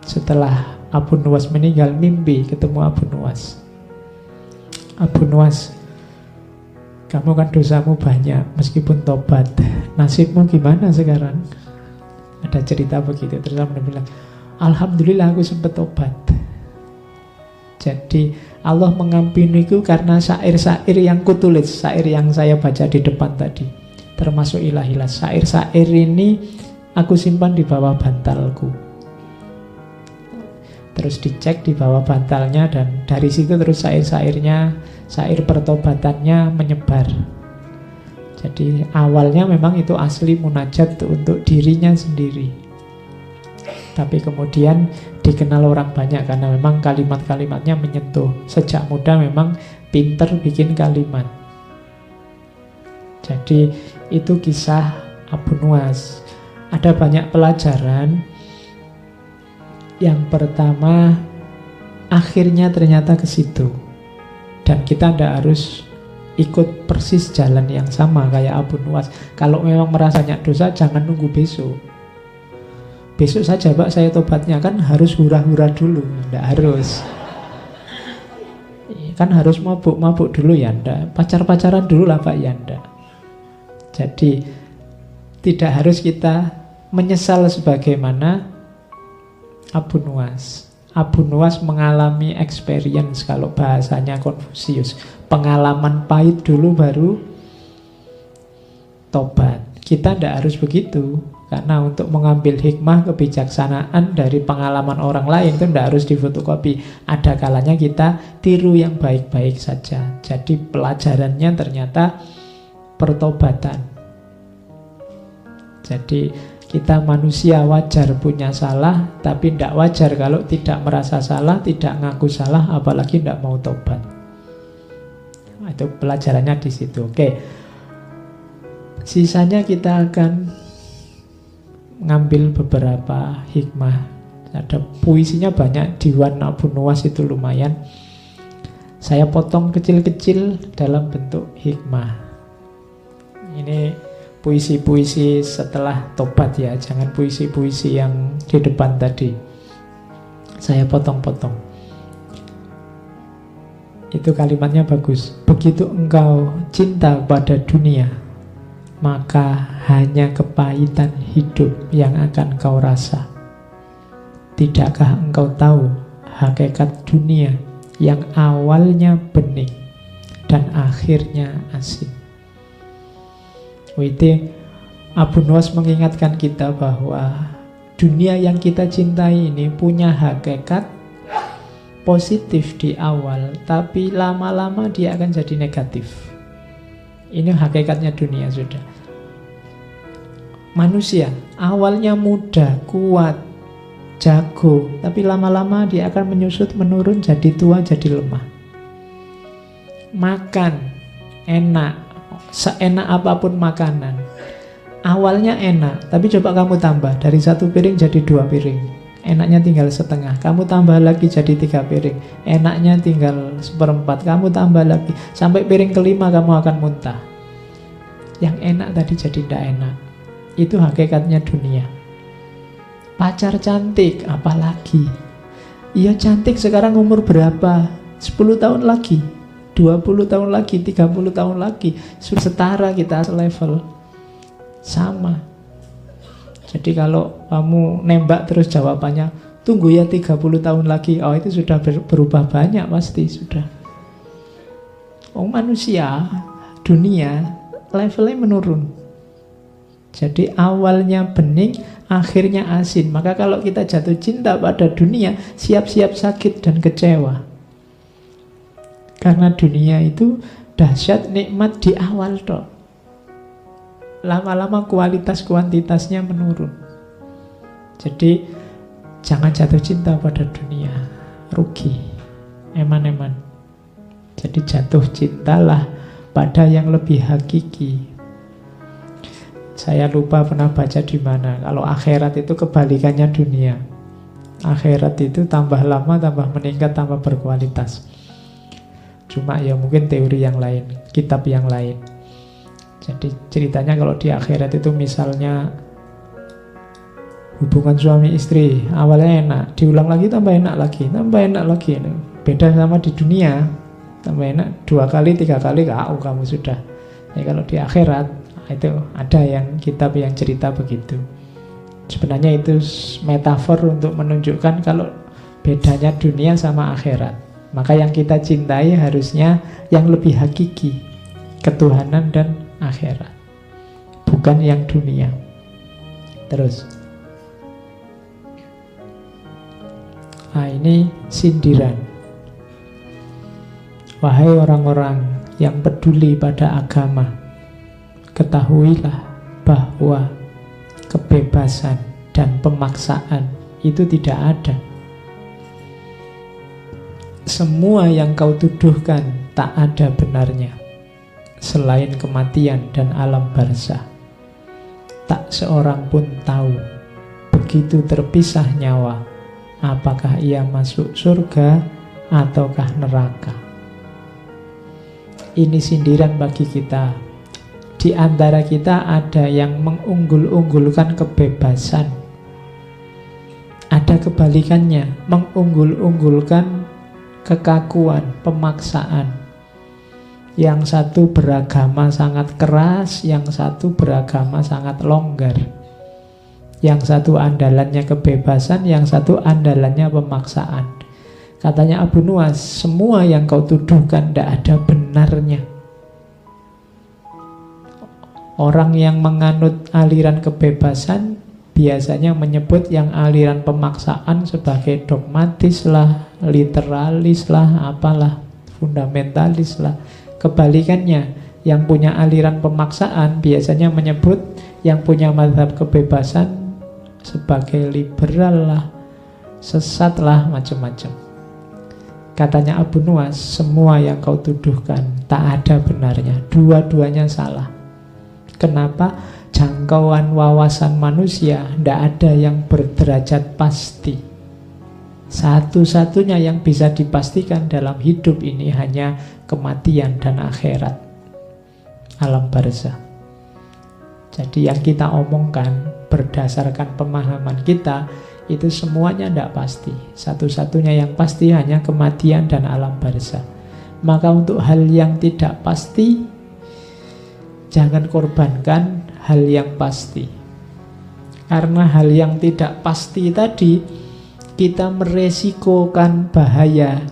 setelah Abu Nuwas meninggal mimpi ketemu Abu Nuwas. Abu Nuwas, kamu kan dosamu banyak meskipun tobat, nasibmu gimana sekarang? Ada cerita begitu. Terus dia bilang, alhamdulillah aku sempat tobat. Jadi Allah mengampuniku karena syair-syair yang kutulis, syair yang saya baca di depan tadi, termasuk Ilahilas. Syair-syair ini aku simpan di bawah bantalku. Terus dicek di bawah bantalnya, dan dari situ terus syair-syairnya, syair pertobatannya menyebar. Jadi awalnya memang itu asli munajat untuk dirinya sendiri, tapi kemudian dikenal orang banyak karena memang kalimat-kalimatnya menyentuh. Sejak muda memang pinter bikin kalimat. Jadi itu kisah Abu Nuwas. Ada banyak pelajaran. Yang pertama, akhirnya ternyata ke situ, dan kita tidak harus ikut persis jalan yang sama kayak Abu Nuwas. Kalau memang merasa banyak dosa, jangan nunggu besok. Besok saja Pak saya tobatnya, kan harus hura-hura dulu. Tidak harus. Kan harus mabuk-mabuk dulu ya ndak. Pacar-pacaran dulu lah Pak ya ndak. Jadi tidak harus kita menyesal sebagaimana Abu Nuwas. Abu Nuwas mengalami experience, kalau bahasanya Konfusius, pengalaman pahit dulu baru tobat. Kita tidak harus begitu, karena untuk mengambil hikmah kebijaksanaan dari pengalaman orang lain itu tidak harus difotokopi. Ada kalanya kita tiru yang baik-baik saja. Jadi pelajarannya ternyata pertobatan. Jadi kita manusia wajar punya salah, tapi tidak wajar kalau tidak merasa salah, tidak ngaku salah, apalagi tidak mau tobat. Nah, itu pelajarannya di situ. Oke. Sisanya kita akan ngambil beberapa hikmah. Ada puisinya banyak, Diwan Abu Nuwas itu lumayan. Saya potong kecil-kecil dalam bentuk hikmah. Ini puisi-puisi setelah tobat ya, jangan puisi-puisi yang di depan tadi. Saya potong-potong. Itu kalimatnya bagus. Begitu engkau cinta pada dunia, maka hanya kepahitan hidup yang akan kau rasa. Tidakkah engkau tahu hakikat dunia yang awalnya bening dan akhirnya asin? Itu Abu Nuwas mengingatkan kita bahwa dunia yang kita cintai ini punya hakikat positif di awal, tapi lama-lama dia akan jadi negatif. Ini hakikatnya dunia sudah. Manusia awalnya muda, kuat, jago, tapi lama-lama dia akan menyusut, menurun, jadi tua, jadi lemah. Makan enak, seenak apapun makanan, awalnya enak, tapi coba kamu tambah dari 1 piring jadi 2 piring, enaknya tinggal setengah, kamu tambah lagi jadi 3 piring, enaknya tinggal 1/4, kamu tambah lagi sampai piring kelima kamu akan muntah. Yang enak tadi jadi tidak enak. Itu hakikatnya dunia. Pacar cantik, apalagi? Iya cantik sekarang umur berapa? 10 tahun lagi, 20 tahun lagi, 30 tahun lagi, sudah setara kita level. Sama. Jadi kalau kamu nembak terus jawabannya, tunggu ya 30 tahun lagi, oh itu sudah berubah banyak pasti, sudah. Oh manusia, dunia, levelnya menurun. Jadi awalnya bening, akhirnya asin. Maka kalau kita jatuh cinta pada dunia, siap-siap sakit dan kecewa. Karena dunia itu dahsyat nikmat di awal toh. Lama-lama kualitas kuantitasnya menurun. Jadi jangan jatuh cinta pada dunia, rugi, eman-eman. Jadi jatuh cintalah pada yang lebih hakiki. Saya lupa pernah baca di mana. Kalau akhirat itu kebalikannya dunia. Akhirat itu tambah lama, tambah meningkat, tambah berkualitas. Cuma ya mungkin teori yang lain, kitab yang lain. Jadi ceritanya kalau di akhirat itu misalnya hubungan suami istri awalnya enak, diulang lagi tambah enak lagi, tambah enak lagi. Beda sama di dunia, tambah enak 2 kali 3 kali KO kamu sudah. Ya kalau di akhirat itu ada yang kitab yang cerita begitu. Sebenarnya itu metafor untuk menunjukkan kalau bedanya dunia sama akhirat. Maka yang kita cintai harusnya yang lebih hakiki, ketuhanan dan akhirat, bukan yang dunia. Terus ini sindiran. Wahai orang-orang yang peduli pada agama, ketahuilah bahwa kebebasan dan pemaksaan itu tidak ada. Semua yang kau tuduhkan tak ada benarnya, selain kematian dan alam barzah. Tak seorang pun tahu, begitu terpisah nyawa, apakah ia masuk surga ataukah neraka. Ini sindiran bagi kita. Di antara kita ada yang mengunggul-unggulkan kebebasan, ada kebalikannya, mengunggul-unggulkan kekakuan, pemaksaan. Yang satu beragama sangat keras, yang satu beragama sangat longgar. Yang satu andalannya kebebasan, yang satu andalannya pemaksaan. Katanya Abu Nuwas, semua yang kau tuduhkan tidak ada benarnya. Orang yang menganut aliran kebebasan biasanya menyebut yang aliran pemaksaan sebagai dogmatis lah, literalis lah, apalah, fundamentalis lah. Kebalikannya, yang punya aliran pemaksaan biasanya menyebut yang punya mazhab kebebasan sebagai liberal lah, sesat lah, macam-macam. Katanya Abu Nuwas, semua yang kau tuduhkan tak ada benarnya, dua-duanya salah. Kenapa? Jangkauan wawasan manusia tidak ada yang berderajat pasti. Satu-satunya yang bisa dipastikan dalam hidup ini hanya kematian dan akhirat, alam barzah. Jadi yang kita omongkan berdasarkan pemahaman kita itu semuanya tidak pasti. Satu-satunya yang pasti hanya kematian dan alam barzah. Maka untuk hal yang tidak pasti, jangan korbankan hal yang pasti. Karena hal yang tidak pasti tadi, kita meresikokan bahaya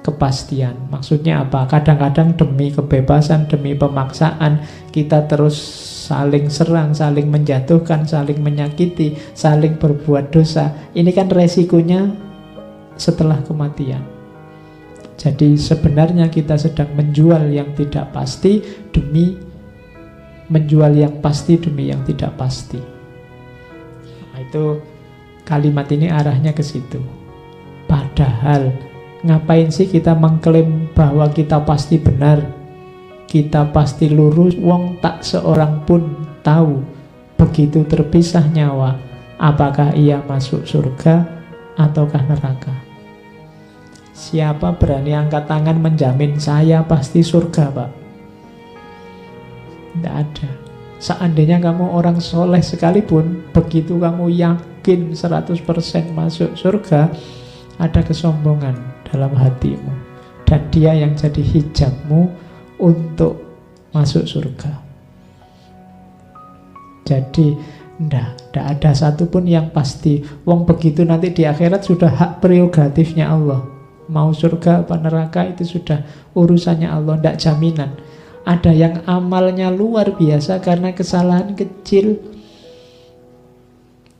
kepastian. Maksudnya apa? Kadang-kadang demi kebebasan, demi pemaksaan, kita terus saling serang, saling menjatuhkan, saling menyakiti, saling berbuat dosa. Ini kan resikonya setelah kematian. Jadi sebenarnya kita sedang menjual yang tidak pasti demi menjual yang pasti demi yang tidak pasti. Nah, itu kalimat ini arahnya ke situ. Padahal ngapain sih kita mengklaim bahwa kita pasti benar, kita pasti lurus, wong tak seorang pun tahu begitu terpisah nyawa apakah ia masuk surga ataukah neraka. Siapa berani angkat tangan menjamin saya pasti surga, Pak? Tidak ada. Seandainya kamu orang soleh sekalipun, begitu kamu yakin 100% masuk surga, ada kesombongan dalam hatimu. dan dia yang jadi hijabmu untuk masuk surga. Jadi ndak ada satupun yang pasti. Wong begitu nanti di akhirat sudah hak prerogatifnya Allah. Mau surga apa neraka itu sudah urusannya Allah, ndak jaminan. Ada yang amalnya luar biasa karena kesalahan kecil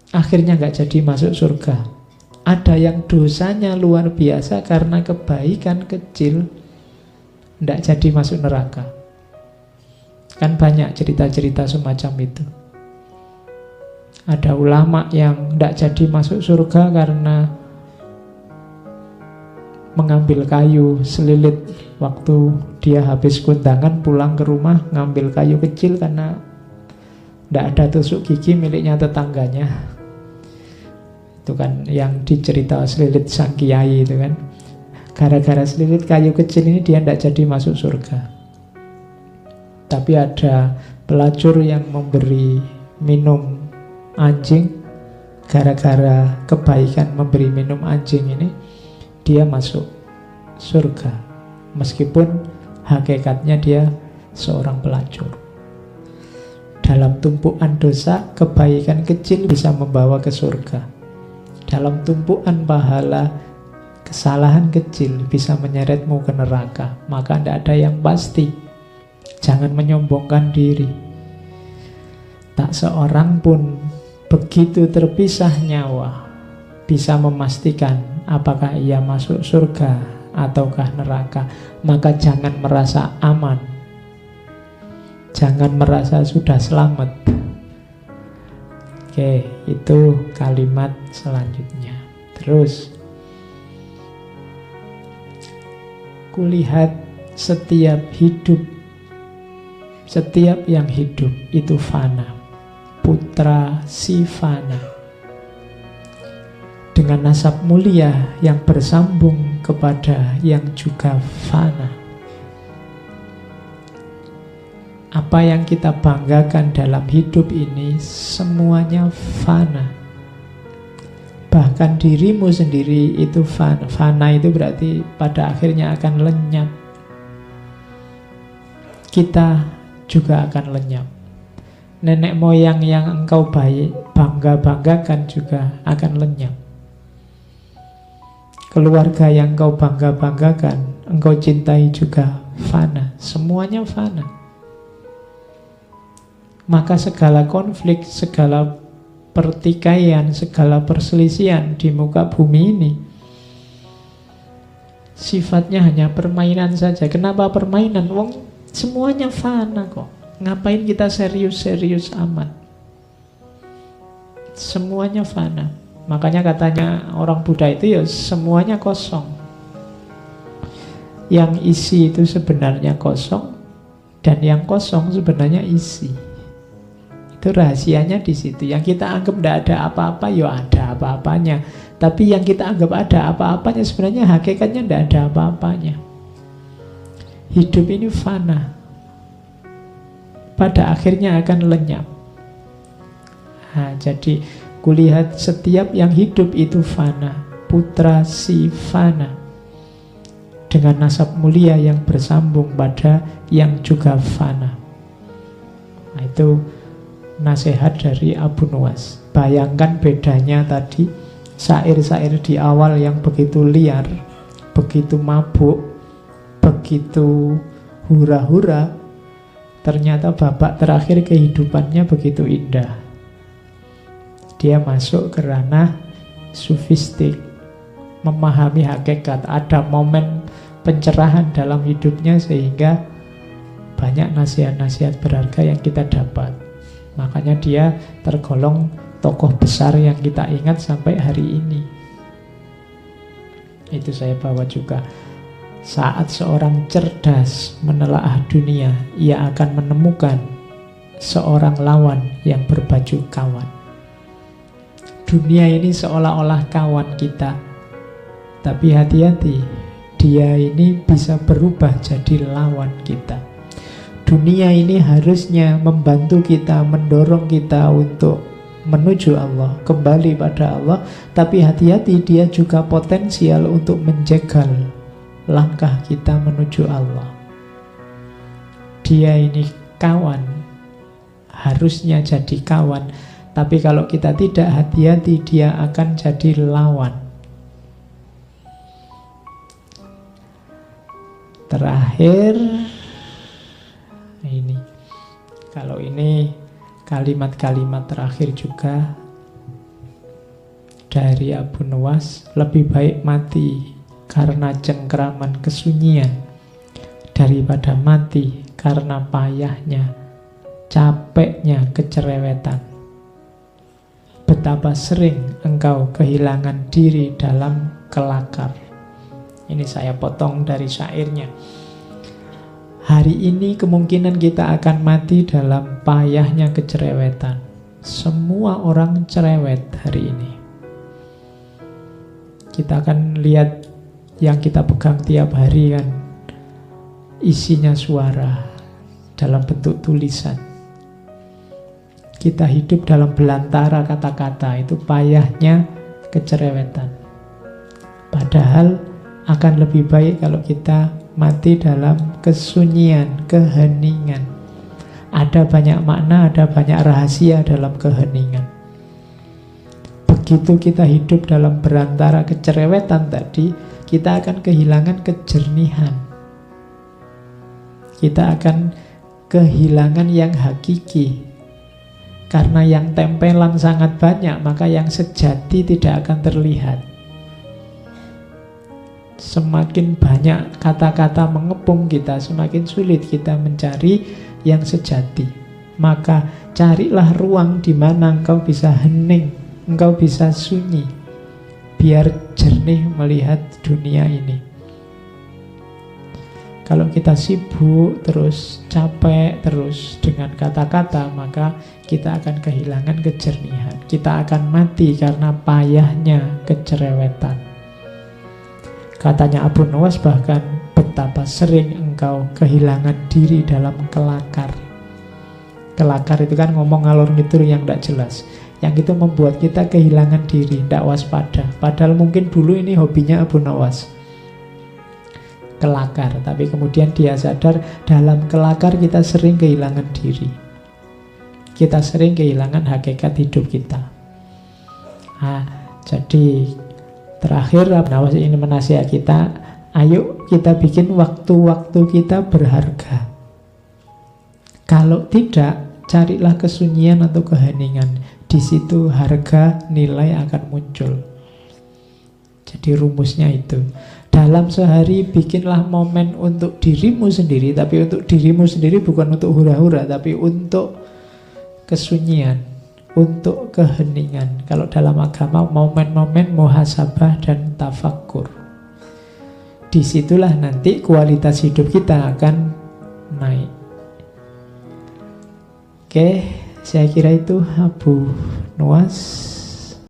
akhirnya nggak jadi masuk surga. Ada yang dosanya luar biasa karena kebaikan kecil ndak jadi masuk neraka. Kan banyak cerita-cerita semacam itu. Ada ulama yang ndak jadi masuk surga karena mengambil kayu selilit waktu dia habis kundangan pulang ke rumah, ngambil kayu kecil karena ndak ada tusuk gigi miliknya tetangganya. Itu kan yang dicerita selilit sang kiai itu kan. Gara-gara selilit kayu kecil ini dia ndak jadi masuk surga. Tapi ada pelacur yang memberi minum anjing, gara-gara kebaikan memberi minum anjing ini dia masuk surga, meskipun hakikatnya dia seorang pelacur. Dalam tumpuan dosa, kebaikan kecil bisa membawa ke surga. Dalam tumpuan pahala, kesalahan kecil bisa menyeretmu ke neraka. Maka tidak ada yang pasti. Jangan menyombongkan diri. Tak seorang pun begitu terpisah nyawa bisa memastikan apakah ia masuk surga ataukah neraka. Maka jangan merasa aman, jangan merasa sudah selamat. Oke, itu kalimat selanjutnya. Terus, kulihat setiap hidup, setiap yang hidup itu fana, putra si fana, dengan nasab mulia yang bersambung kepada yang juga fana. Apa yang kita banggakan dalam hidup ini semuanya fana. Bahkan dirimu sendiri itu fana. Fana itu berarti pada akhirnya akan lenyap. Kita juga akan lenyap. Nenek moyang yang engkau bangga-banggakan juga akan lenyap. Keluarga yang engkau bangga-banggakan, engkau cintai juga fana. Semuanya fana. Maka segala konflik, segala pertikaian, segala perselisihan di muka bumi ini sifatnya hanya permainan saja. Kenapa permainan? Wong semuanya fana kok. Ngapain kita serius-serius amat? Semuanya fana. Makanya katanya orang Buddha itu ya semuanya kosong. Yang isi itu sebenarnya kosong, dan yang kosong sebenarnya isi. Itu rahasianya di situ. Yang kita anggap tidak ada apa-apa, ya ada apa-apanya. Tapi yang kita anggap ada apa-apanya sebenarnya hakikatnya tidak ada apa-apanya. Hidup ini fana, pada akhirnya akan lenyap. Nah, jadi kulihat setiap yang hidup itu fana, putra si fana, dengan nasab mulia yang bersambung pada yang juga fana. Nah, itu nasihat dari Abu Nuwas. Bayangkan bedanya tadi, syair-syair di awal yang begitu liar, begitu mabuk, begitu hura-hura, ternyata babak terakhir kehidupannya begitu indah. Dia masuk ke ranah sufistik, memahami hakikat. Ada momen pencerahan dalam hidupnya sehingga banyak nasihat-nasihat berharga yang kita dapat. Makanya dia tergolong tokoh besar yang kita ingat sampai hari ini. Itu saya bawa juga. Saat seorang cerdas menelaah dunia, ia akan menemukan seorang lawan yang berbaju kawan. Dunia ini seolah-olah kawan kita, tapi hati-hati, dia ini bisa berubah jadi lawan kita. Dunia ini harusnya membantu kita, mendorong kita untuk menuju Allah, kembali pada Allah. Tapi hati-hati, dia juga potensial untuk menjegal langkah kita menuju Allah. Dia ini kawan, harusnya jadi kawan, tapi kalau kita tidak hati-hati, dia akan jadi lawan. Terakhir, ini, kalau ini kalimat-kalimat terakhir juga dari Abu Nuwas, lebih baik mati karena cengkraman kesunyian daripada mati karena payahnya, capeknya kecerewetan. Betapa sering engkau kehilangan diri dalam kelakar. Ini saya potong dari syairnya. Hari ini kemungkinan kita akan mati dalam payahnya kecerewetan. Semua orang cerewet hari ini. Kita akan lihat yang kita pegang tiap hari kan, isinya suara dalam bentuk tulisan. Kita hidup dalam belantara kata-kata, itu payahnya kecerewetan. Padahal akan lebih baik kalau kita mati dalam kesunyian, keheningan. Ada banyak makna, ada banyak rahasia dalam keheningan. Begitu kita hidup dalam berantara kecerewetan tadi, kita akan kehilangan kejernihan. Kita akan kehilangan yang hakiki. Karena yang tempelan sangat banyak, maka yang sejati tidak akan terlihat. Semakin banyak kata-kata mengepung kita, semakin sulit kita mencari yang sejati. Maka carilah ruang di mana engkau bisa hening, engkau bisa sunyi, biar jernih melihat dunia ini. Kalau kita sibuk terus, capek terus dengan kata-kata, maka kita akan kehilangan kejernihan. Kita akan mati karena payahnya kecerewetan. Katanya Abu Nuwas bahkan, betapa sering engkau kehilangan diri dalam kelakar. Kelakar itu kan ngomong ngalor ngidul yang tidak jelas. Yang itu membuat kita kehilangan diri, tidak waspada. Padahal mungkin dulu ini hobinya Abu Nuwas, kelakar, tapi kemudian dia sadar dalam kelakar kita sering kehilangan diri. Kita sering kehilangan hakikat hidup kita. Jadi terakhir Abu Nuwas ini menasihat kita, ayo kita bikin waktu-waktu kita berharga. Kalau tidak, carilah kesunyian atau keheningan. Di situ harga nilai akan muncul. Jadi rumusnya itu. Dalam sehari bikinlah momen untuk dirimu sendiri, tapi untuk dirimu sendiri bukan untuk hura-hura, tapi untuk kesunyian, untuk keheningan. Kalau dalam agama, momen-momen muhasabah dan tafakkur. Disitulah nanti kualitas hidup kita akan naik. Oke, saya kira itu Abu Nuwas.